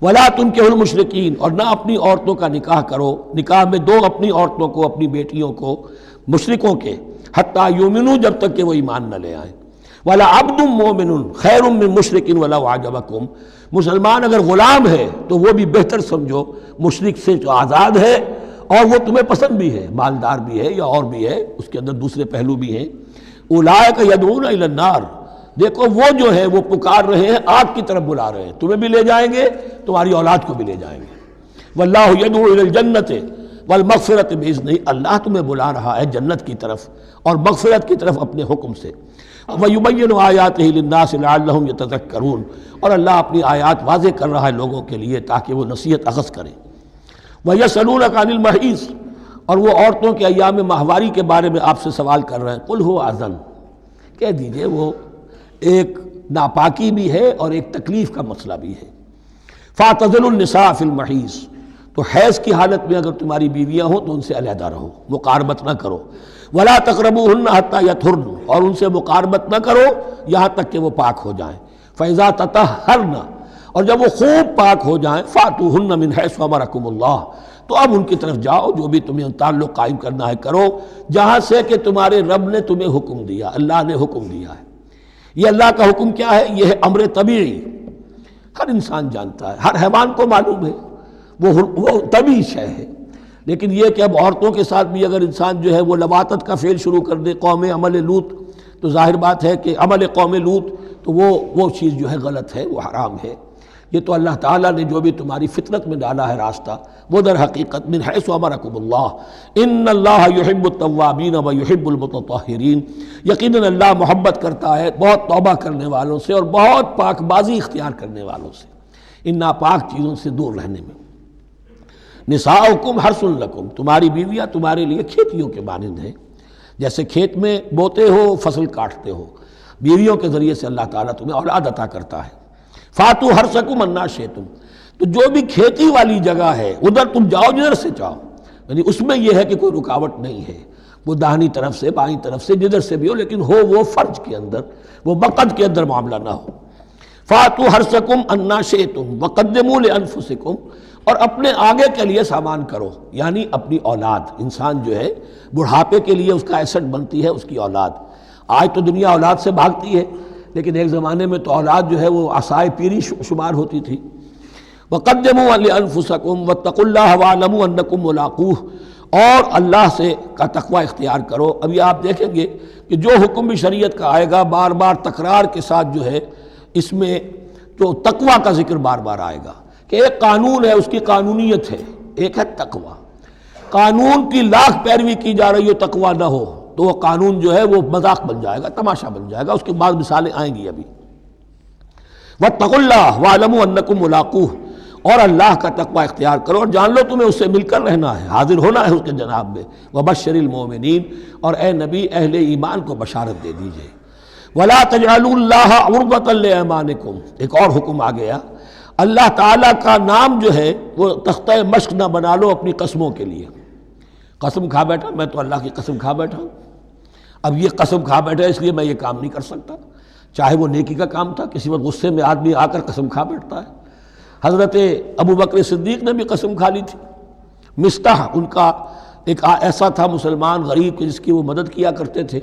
وَلَا تُنكِحُوا الْمُشْرِكِينَ، اور نہ اپنی عورتوں کا نکاح کرو، نکاح میں دو اپنی عورتوں کو، اپنی بیٹیوں کو مشرکوں کے، حتیٰ یؤمنوا، جب تک کہ وہ ایمان نہ لے آئیں۔ وَلَعَبْدٌ مُّؤْمِنٌ خَيْرٌ مِّن مُشْرِكٍ وَلَوْ أَعْجَبَكُمْ، مسلمان اگر غلام ہے تو وہ بھی بہتر سمجھو مشرک سے جو آزاد ہے اور وہ تمہیں پسند بھی ہے، مالدار بھی ہے یا اور بھی ہے، اس کے اندر دوسرے پہلو بھی ہیں۔ اولئک یدعون الی النار، دیکھو وہ جو ہے وہ پکار رہے ہیں، آگ کی طرف بلا رہے ہیں، تمہیں بھی لے جائیں گے، تمہاری اولاد کو بھی لے جائیں گے۔ واللہ یدعو الی الجنۃ والمغفرۃ باذنہ، اللہ تمہیں بلا رہا ہے جنت کی طرف اور مغفرت کی طرف اپنے حکم سے۔ وَيُبَيِّنُ آیاتہ للناس لعلہم یتذکرون، اور اللہ اپنی آیات واضح کر رہا ہے لوگوں کے لیے تاکہ وہ نصیحت اخذ کریں۔ وَيَسْأَلُونَكَ عَنِ الْمَحِيضِ، اور وہ عورتوں کے ایام ماہواری کے بارے میں آپ سے سوال کر رہے ہیں۔ قُلْ هُوَ أَذًى، کہہ دیجئے وہ ایک ناپاکی بھی ہے اور ایک تکلیف کا مسئلہ بھی ہے۔ فَاعْتَزِلُوا النِّسَاءَ فِي الْمَحِيضِ، تو حیض کی حالت میں اگر تمہاری بیویاں ہوں تو ان سے علیحدہ رہو، مقاربت نہ کرو۔ وَلَا تَقْرَبُوهُنَّ حَتَّىٰ يَطْهُرْنَ، اور ان سے مقاربت نہ کرو یہاں تک کہ وہ پاک ہو جائیں۔ فَإِذَا تَطَهَّرْنَ، اور جب وہ خوب پاک ہو جائیں، فَأْتُوهُنَّ مِنْ حَيْثُ أَمَرَكُمُ اللَّهُ، تو اب ان کی طرف جاؤ، جو بھی تمہیں تعلق قائم کرنا ہے کرو، جہاں سے کہ تمہارے رب نے تمہیں حکم دیا، اللہ نے حکم دیا ہے۔ یہ اللہ کا حکم کیا ہے؟ یہ ہے امر طبیعی، ہر انسان جانتا ہے، ہر حیوان کو معلوم ہے، وہ طبیعی شے ہے۔ لیکن یہ کہ اب عورتوں کے ساتھ بھی اگر انسان جو ہے وہ لواطت کا فعل شروع کر دے، قوم عمل لوط، تو ظاہر بات ہے کہ عمل قوم لوط تو وہ چیز جو ہے غلط ہے، وہ حرام ہے۔ یہ تو اللہ تعالیٰ نے جو بھی تمہاری فطرت میں ڈالا ہے راستہ، وہ در حقیقت من حیث امرکم اللہ، ان اللہ یحب التوابین ویحب المتطہرین، یقیناً اللہ محبت کرتا ہے بہت توبہ کرنے والوں سے اور بہت پاک بازی اختیار کرنے والوں سے۔ ان ناپاک چیزوں سے دور رہنے میں۔ نساؤکم حرث لکم، تمہاری بیویاں تمہارے لیے کھیتیوں کے مانند ہیں، جیسے کھیت میں بوتے ہو فصل کاٹتے ہو، بیویوں کے ذریعے سے اللہ تعالیٰ تمہیں اولاد عطا کرتا ہے۔ فاتو حرثکم انا شئتم، تو جو بھی کھیتی والی جگہ ہے ادھر تم جاؤ جدھر سے چاہو، یعنی اس میں یہ ہے کہ کوئی رکاوٹ نہیں ہے، وہ داہنی طرف سے بائیں طرف سے جدھر سے بھی ہو، لیکن ہو وہ فرج کے اندر، وہ مقد کے اندر معاملہ نہ ہو۔ فاتو حرثکم انا شئتم وقدموا لانفسکم، اور اپنے آگے کے لیے سامان کرو، یعنی اپنی اولاد۔ انسان جو ہے بڑھاپے کے لیے اس کا ایسٹ بنتی ہے اس کی اولاد۔ آج تو دنیا اولاد سے بھاگتی ہے، لیکن ایک زمانے میں تو اولاد جو ہے وہ عصائے پیری شمار ہوتی تھی۔ وقدموا لانفسکم واتقوا اللہ واعلموا انکم ملاقوہ، اور اللہ سے کا تقوی اختیار کرو۔ ابھی آپ دیکھیں گے کہ جو حکم بھی شریعت کا آئے گا بار بار تکرار کے ساتھ جو ہے اس میں جو تقوی کا ذکر بار بار آئے گا، کہ ایک قانون ہے اس کی قانونیت ہے، ایک ہے تقوی۔ قانون کی لاکھ پیروی کی جا رہی ہو تقوی نہ ہو تو وہ قانون جو ہے وہ مذاق بن جائے گا، تماشا بن جائے گا۔ اس کے بعد مثالیں آئیں گی ابھی۔ واتقوا اللہ واعلموا انکم ملاقوہ، اور اللہ کا تقوی اختیار کرو اور جان لو تمہیں اس سے مل کر رہنا ہے، حاضر ہونا ہے اس کے جناب میں۔ وبشر المؤمنین، اور اے نبی اہل ایمان کو بشارت دے دیجئے۔ ولا تجعلوا اللہ عرضۃ لایمانکم، ایک اور حکم آ گیا، اللہ تعالیٰ کا نام جو ہے وہ تختہ مشق نہ بنا لو اپنی قسموں کے لیے۔ قسم کھا بیٹھا میں تو اللہ کی قسم کھا بیٹھا ہوں، اب یہ قسم کھا بیٹھا اس لیے میں یہ کام نہیں کر سکتا، چاہے وہ نیکی کا کام تھا، کسی وقت غصے میں آدمی آ کر قسم کھا بیٹھتا ہے۔ حضرت ابو بکر صدیق نے بھی قسم کھا لی تھی۔ مستح ان کا ایک ایسا تھا مسلمان غریب کہ جس کی وہ مدد کیا کرتے تھے،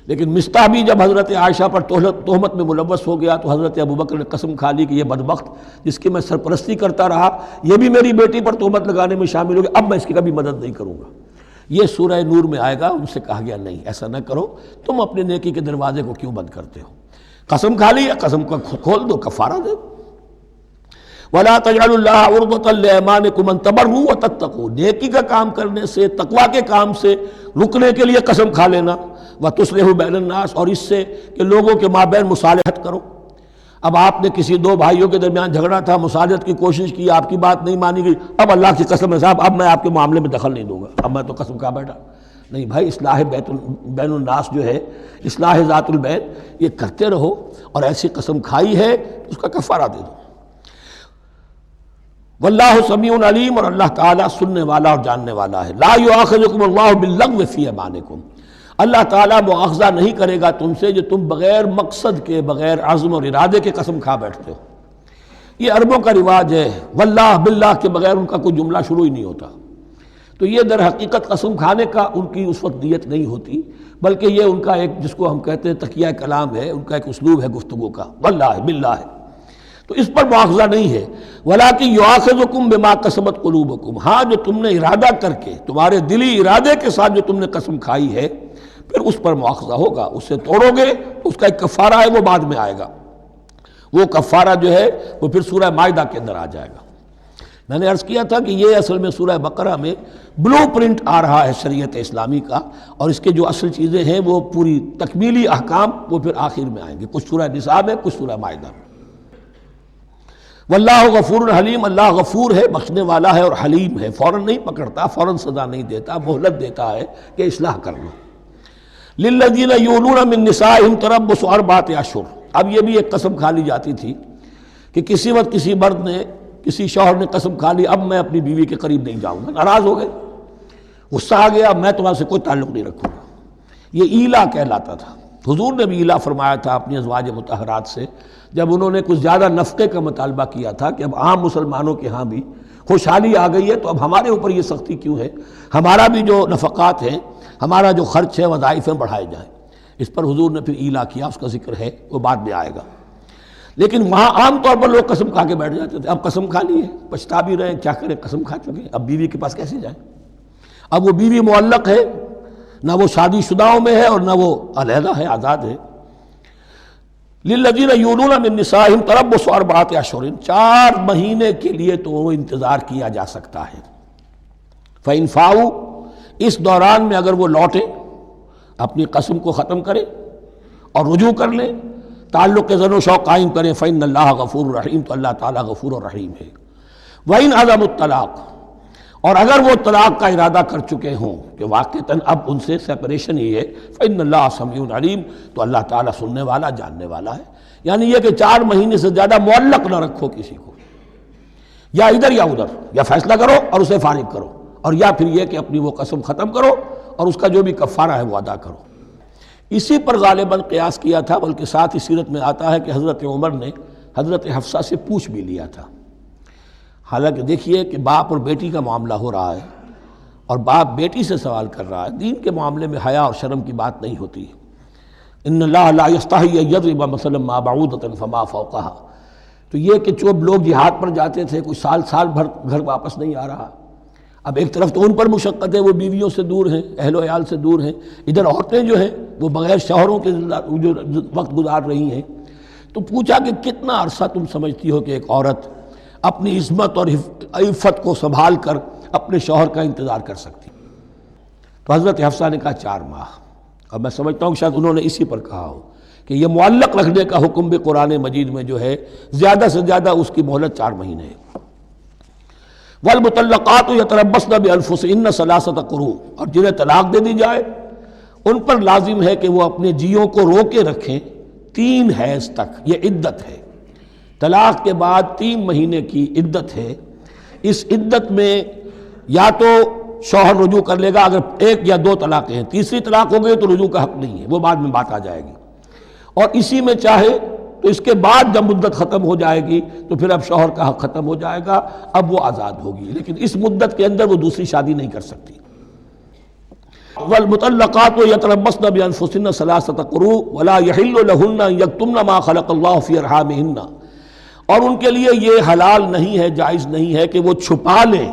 لیکن مستح بھی جب حضرت عائشہ پر تہمت میں ملوث ہو گیا تو حضرت ابو بکر نے قسم کھا لی کہ یہ بدبخت جس کی میں سرپرستی کرتا رہا یہ بھی میری بیٹی پر تہمت لگانے میں شامل ہو گیا، اب میں اس کی کبھی مدد نہیں کروں گا۔ یہ سورہ نور میں آئے گا، ان سے کہا گیا نہیں ایسا نہ کرو، تم اپنے نیکی کے دروازے کو کیوں بند کرتے ہو؟ قسم کھا لی، قسم کو کھول دو، کفارہ دے دو۔ وَلَا تَجْعَلُوا اللَّهَ عُرْضَةً لِأَيْمَانِكُمْ أَن تَبَرُّوا وَتَتَّقُوا، نیکی کا کام کرنے سے، تقوی کے کام سے رکنے کے لیے قسم کھا لینا۔ وَتُصْلِحُوا بَيْنَ النَّاسِ، اور اس سے کہ لوگوں کے مابین مصالحت کرو۔ اب آپ نے کسی دو بھائیوں کے درمیان جھگڑا تھا، مصالحت کی کوشش کی، آپ کی بات نہیں مانی گئی، اب اللہ کی قسم ہے صاحب اب میں آپ کے معاملے میں دخل نہیں دوں گا، اب میں تو قسم کھا بیٹھا۔ نہیں بھائی، اصلاح بین الناس جو ہے، اصلاح ذات البین، یہ کرتے رہو، اور ایسی قسم کھائی ہے اس کا کفارہ دے دو۔ واللہ سمیع علیم، اور اللہ تعالیٰ سننے والا اور جاننے والا ہے۔ لا یؤاخذکم اللہ باللغو فی ایمانکم، اللہ تعالیٰ مؤاخذہ نہیں کرے گا تم سے جو تم بغیر مقصد کے، بغیر عزم اور ارادے کے قسم کھا بیٹھتے ہو۔ یہ عربوں کا رواج ہے، واللہ باللہ کے بغیر ان کا کوئی جملہ شروع ہی نہیں ہوتا، تو یہ در حقیقت قسم کھانے کا ان کی اس وقت نیت نہیں ہوتی، بلکہ یہ ان کا ایک جس کو ہم کہتے ہیں تقیہ کلام ہے، ان کا ایک اسلوب ہے گفتگو کا، واللہ باللہ ہے، تو اس پر مؤاخذہ نہیں ہے۔ وَلَٰكِن يُؤَاخِذُكُم بِمَا كَسَبَتْ قُلُوبُكُم، ہاں جو تم نے ارادہ کر کے، تمہارے دلی ارادے کے ساتھ جو تم نے قسم کھائی ہے، پھر اس پر مؤاخذہ ہوگا، اس سے توڑو گے تو اس کا ایک کفارہ ہے، وہ بعد میں آئے گا، وہ کفارہ جو ہے وہ پھر سورہ مائدہ کے اندر آ جائے گا۔ میں نے عرض کیا تھا کہ یہ اصل میں سورہ بقرہ میں بلو پرنٹ آ رہا ہے شریعت اسلامی کا، اور اس کے جو اصل چیزیں ہیں وہ پوری تکمیلی احکام وہ پھر آخر میں آئیں گے، کچھ سورہ نساء میں، کچھ سورہ مائدہ میں۔ واللہ غفور حلیم، اللہ غفور ہے، بخشنے والا ہے اور حلیم ہے، فوراً نہیں پکڑتا، فوراً سزا نہیں دیتا، مہلت دیتا ہے کہ اصلاح کر لو۔ للذین یولون من نسائہم تربص اربعۃ اشہر، اب یہ بھی ایک قسم کھا لی جاتی تھی کہ کسی وقت کسی مرد نے، کسی شوہر نے قسم کھا لی اب میں اپنی بیوی کے قریب نہیں جاؤں گا، ناراض ہو گئے، غصہ آ گیا، میں تمہارے سے کوئی تعلق نہیں رکھوں گا، یہ ایلا کہلاتا تھا۔ حضور نے بھی ایلا فرمایا تھا اپنی ازواج مطہرات سے جب انہوں نے کچھ زیادہ نفقے کا مطالبہ کیا تھا کہ اب عام مسلمانوں کے ہاں بھی خوشحالی آ گئی ہے تو اب ہمارے اوپر یہ سختی کیوں ہے، ہمارا بھی جو نفقات ہیں، ہمارا جو خرچ ہے، وظائف ہیں، بڑھائے جائیں۔ اس پر حضور نے پھر ایلا کیا، اس کا ذکر ہے، وہ بعد میں آئے گا۔ لیکن وہاں عام طور پر لوگ قسم کھا کے بیٹھ جاتے تھے، اب قسم کھا لی ہے، پچھتا بھی رہے، کیا کریں، قسم کھا چکے، اب بیوی کے پاس کیسے جائیں؟ اب وہ بیوی معلق ہے، نہ وہ شادی شداؤں میں ہے اور نہ وہ علیحدہ ہے، آزاد ہے۔ للذین یولون من نسائہم تربص اربعۃ اشہر، 4 مہینے کے لیے تو وہ انتظار کیا جا سکتا ہے۔ فإن فاؤوا، اس دوران میں اگر وہ لوٹیں، اپنی قسم کو ختم کریں اور رجوع کر لیں، تعلق زن و شوق قائم کریں فإن اللہ غفور رحیم، تو اللہ تعالیٰ غفور و رحیم ہے۔ وإن عزموا الطلاق، اور اگر وہ طلاق کا ارادہ کر چکے ہوں کہ واقعتاً اب ان سے سیپریشن ہی ہے، فإن اللہ سمیع علیم، تو اللہ تعالیٰ سننے والا جاننے والا ہے۔ یعنی یہ کہ 4 مہینے سے زیادہ معلق نہ رکھو کسی کو، یا ادھر یا ادھر، یا فیصلہ کرو اور اسے فارغ کرو، اور یا پھر یہ کہ اپنی وہ قسم ختم کرو اور اس کا جو بھی کفارہ ہے وہ ادا کرو۔ اسی پر غالباً قیاس کیا تھا، بلکہ ساتھ ہی سیرت میں آتا ہے کہ حضرت عمر نے حضرت حفصہ سے پوچھ بھی لیا تھا۔ حالانکہ دیکھیے کہ باپ اور بیٹی کا معاملہ ہو رہا ہے، اور باپ بیٹی سے سوال کر رہا ہے، دین کے معاملے میں حیا اور شرم کی بات نہیں ہوتی۔ ان اللہ لا یستحی ان یضرب مثلا ما بعوضۃ فما فوقها، تو یہ کہ جو لوگ جہاد پر جاتے تھے کوئی سال بھر گھر واپس نہیں آ رہا، اب ایک طرف تو ان پر مشقت ہے، وہ بیویوں سے دور ہیں، اہل و عیال سے دور ہیں، ادھر عورتیں جو ہیں وہ بغیر شوہروں کے جو وقت گزار رہی ہیں۔ تو پوچھا کہ کتنا عرصہ تم سمجھتی ہو کہ ایک عورت اپنی عصمت اور عفت کو سنبھال کر اپنے شوہر کا انتظار کر سکتی؟ تو حضرت حفصہ نے کہا 4 ماہ، اور میں سمجھتا ہوں کہ شاید انہوں نے اسی پر کہا ہو کہ یہ معلق رکھنے کا حکم بھی قرآن مجید میں جو ہے زیادہ سے زیادہ اس کی مہلت 4 مہینے ہے۔ والمطلقات یتربصن بانفسهن 3 قروء، اور جنہیں طلاق دے دی جائے ان پر لازم ہے کہ وہ اپنے جیوں کو روکے رکھیں 3 حیض تک، یہ عدت ہے۔ طلاق کے بعد 3 مہینے کی عدت ہے۔ اس عدت میں یا تو شوہر رجوع کر لے گا، اگر 1 یا 2 طلاقیں ہیں، تیسری طلاق ہو گئی تو رجوع کا حق نہیں ہے، وہ بعد میں بات آ جائے گی، اور اسی میں چاہے تو اس کے بعد جب مدت ختم ہو جائے گی تو پھر اب شوہر کا حق ختم ہو جائے گا، اب وہ آزاد ہوگی، لیکن اس مدت کے اندر وہ دوسری شادی نہیں کر سکتی۔ والمطلقات یتربصن بانفسهن 3 قروء ولا يحل لهن ان يكتمن ما خلق الله في ارحامهن، اور ان کے لیے یہ حلال نہیں ہے، جائز نہیں ہے کہ وہ چھپا لیں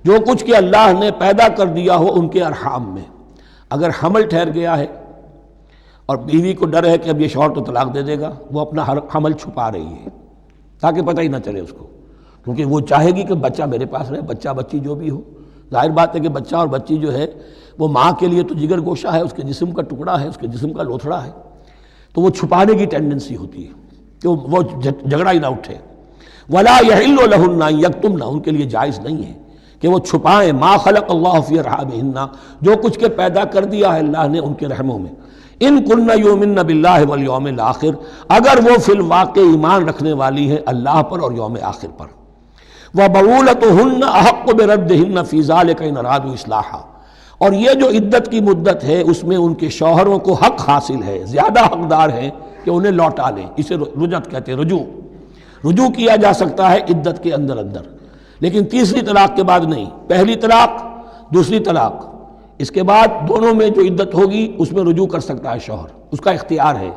جو کچھ کہ اللہ نے پیدا کر دیا ہو ان کے ارحام میں۔ اگر حمل ٹھہر گیا ہے اور بیوی کو ڈر ہے کہ اب یہ شوہر تو طلاق دے دے گا، وہ اپنا حمل چھپا رہی ہے تاکہ پتہ ہی نہ چلے اس کو، کیونکہ وہ چاہے گی کہ بچہ میرے پاس رہے، بچہ بچی جو بھی ہو۔ ظاہر بات ہے کہ بچہ اور بچی جو ہے وہ ماں کے لیے تو جگر گوشہ ہے، اس کے جسم کا ٹکڑا ہے، اس کے جسم کا لوتھڑا ہے، تو وہ چھپانے کی ٹینڈنسی ہوتی ہے کہ وہ جھگڑا ہی نہ اٹھے۔ ولا يحل لهن ان يكتمن، ان کے لیے جائز نہیں ہے کہ وہ چھپائیں ما خلق اللہ فی ارحامہن، جو کچھ کہ پیدا کر دیا ہے اللہ نے ان کے رحموں میں۔ ان کن یؤمن باللہ والیوم الآخر، اگر وہ فی الواقع ایمان رکھنے والی ہیں اللہ پر اور یوم آخر پر۔ وبعولتہن احق بردہن فی ذلک ان ارادوا اصلاحا، اور یہ جو عدت کی مدت ہے اس میں ان کے شوہروں کو حق حاصل ہے، زیادہ حقدار ہیں کہ انہیں لوٹا لیں، اسے رجعت کہتے ہیں، رجوع کیا جا سکتا ہے عدت کے اندر، لیکن تیسری طلاق کے بعد نہیں۔ پہلی طلاق، دوسری طلاق، اس کے بعد دونوں میں جو عدت ہوگی اس میں رجوع کر سکتا ہے شوہر، اس کا اختیار ہے۔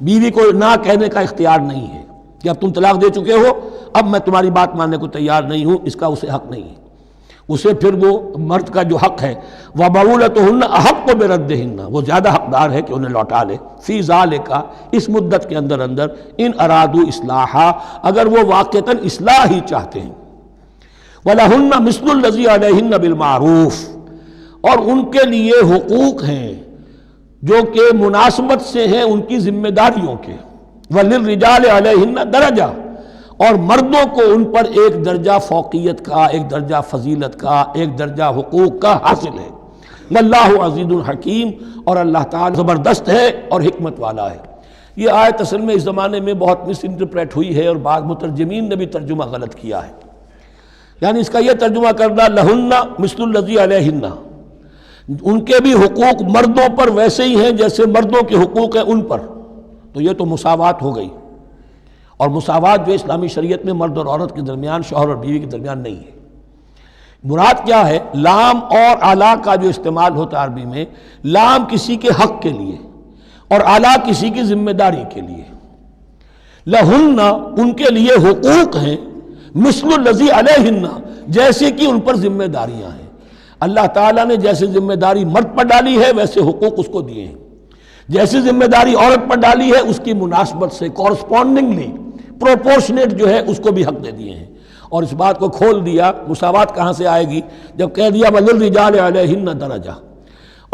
بیوی کو نہ کہنے کا اختیار نہیں ہے کہ اب تم طلاق دے چکے ہو، اب میں تمہاری بات ماننے کو تیار نہیں ہوں، اس کا اسے حق نہیں ہے۔ اسے پھر وہ مرد کا جو حق ہے وَبَعُولَتُهُنَّ أَحَقُّ بِرَدِّهِنَّ، وہ زیادہ حقدار ہے کہ انہیں لوٹا لے، فی ذالک، اس مدت کے اندر ان ارادوا اصلاحا، اگر وہ واقعتاً اصلاح ہی چاہتے ہیں۔ وَلَهُنَّ مِثْلُ الَّذِي عَلَيْهِنَّ بِالْمَعْرُوفِ، اور ان کے لیے حقوق ہیں جو کہ مناسبت سے ہیں ان کی ذمہ داریوں کے۔ وَلِلرِّجَالِ عَلَيْهِنَّ دَرَجَةٌ، اور مردوں کو ان پر ایک درجہ فوقیت کا، ایک درجہ فضیلت کا، ایک درجہ حقوق کا حاصل ہے۔ واللہ عزیز الحکیم، اور اللہ تعالی زبردست ہے اور حکمت والا ہے۔ یہ آیت اصل میں اس زمانے میں بہت مس انٹرپریٹ ہوئی ہے، اور بعض مترجمین نے بھی ترجمہ غلط کیا ہے۔ یعنی اس کا یہ ترجمہ کرنا لہن مثل الذی علیہن، ان کے بھی حقوق مردوں پر ویسے ہی ہیں جیسے مردوں کے حقوق ہیں ان پر، تو یہ تو مساوات ہو گئی، اور مساوات جو اسلامی شریعت میں مرد اور عورت کے درمیان، شوہر اور بیوی کے درمیان نہیں ہے۔ مراد کیا ہے؟ لام اور اعلیٰ کا جو استعمال ہوتا ہے عربی میں، لام کسی کے حق کے لیے اور اعلیٰ کسی کی ذمہ داری کے لیے۔ لہن، ان کے لیے حقوق ہیں، مثل الذی علیہن، جیسے کہ ان پر ذمہ داریاں ہیں۔ اللہ تعالیٰ نے جیسے ذمہ داری مرد پر ڈالی ہے ویسے حقوق اس کو دیے ہیں، جیسی ذمہ داری عورت پر ڈالی ہے اس کی مناسبت سے کورسپونڈنگلی پروپورشنیٹ جو ہے اس کو بھی حق دے دیے ہیں۔ اور اس بات کو کھول دیا، مساوات کہاں سے آئے گی؟ جب کہہ دیا وَلِلرِّجَالِ عَلَيْهِنَّ دَرَجَةٌ،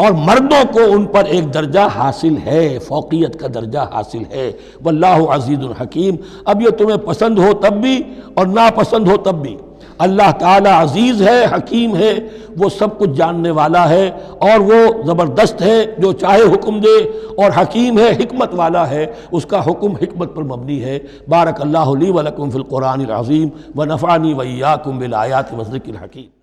اور مردوں کو ان پر ایک درجہ حاصل ہے، فوقیت کا درجہ حاصل ہے۔ واللہ عزیز الحکیم۔ اب یہ تمہیں پسند ہو تب بھی اور ناپسند ہو تب بھی، اللہ تعالی عزیز ہے، حکیم ہے، وہ سب کچھ جاننے والا ہے، اور وہ زبردست ہے، جو چاہے حکم دے، اور حکیم ہے، حکمت والا ہے، اس کا حکم حکمت پر مبنی ہے۔ بارک اللہ لی ولکم فی القرآن العظیم ونفعنی وإیاکم بالآیات والذکر الحکیم۔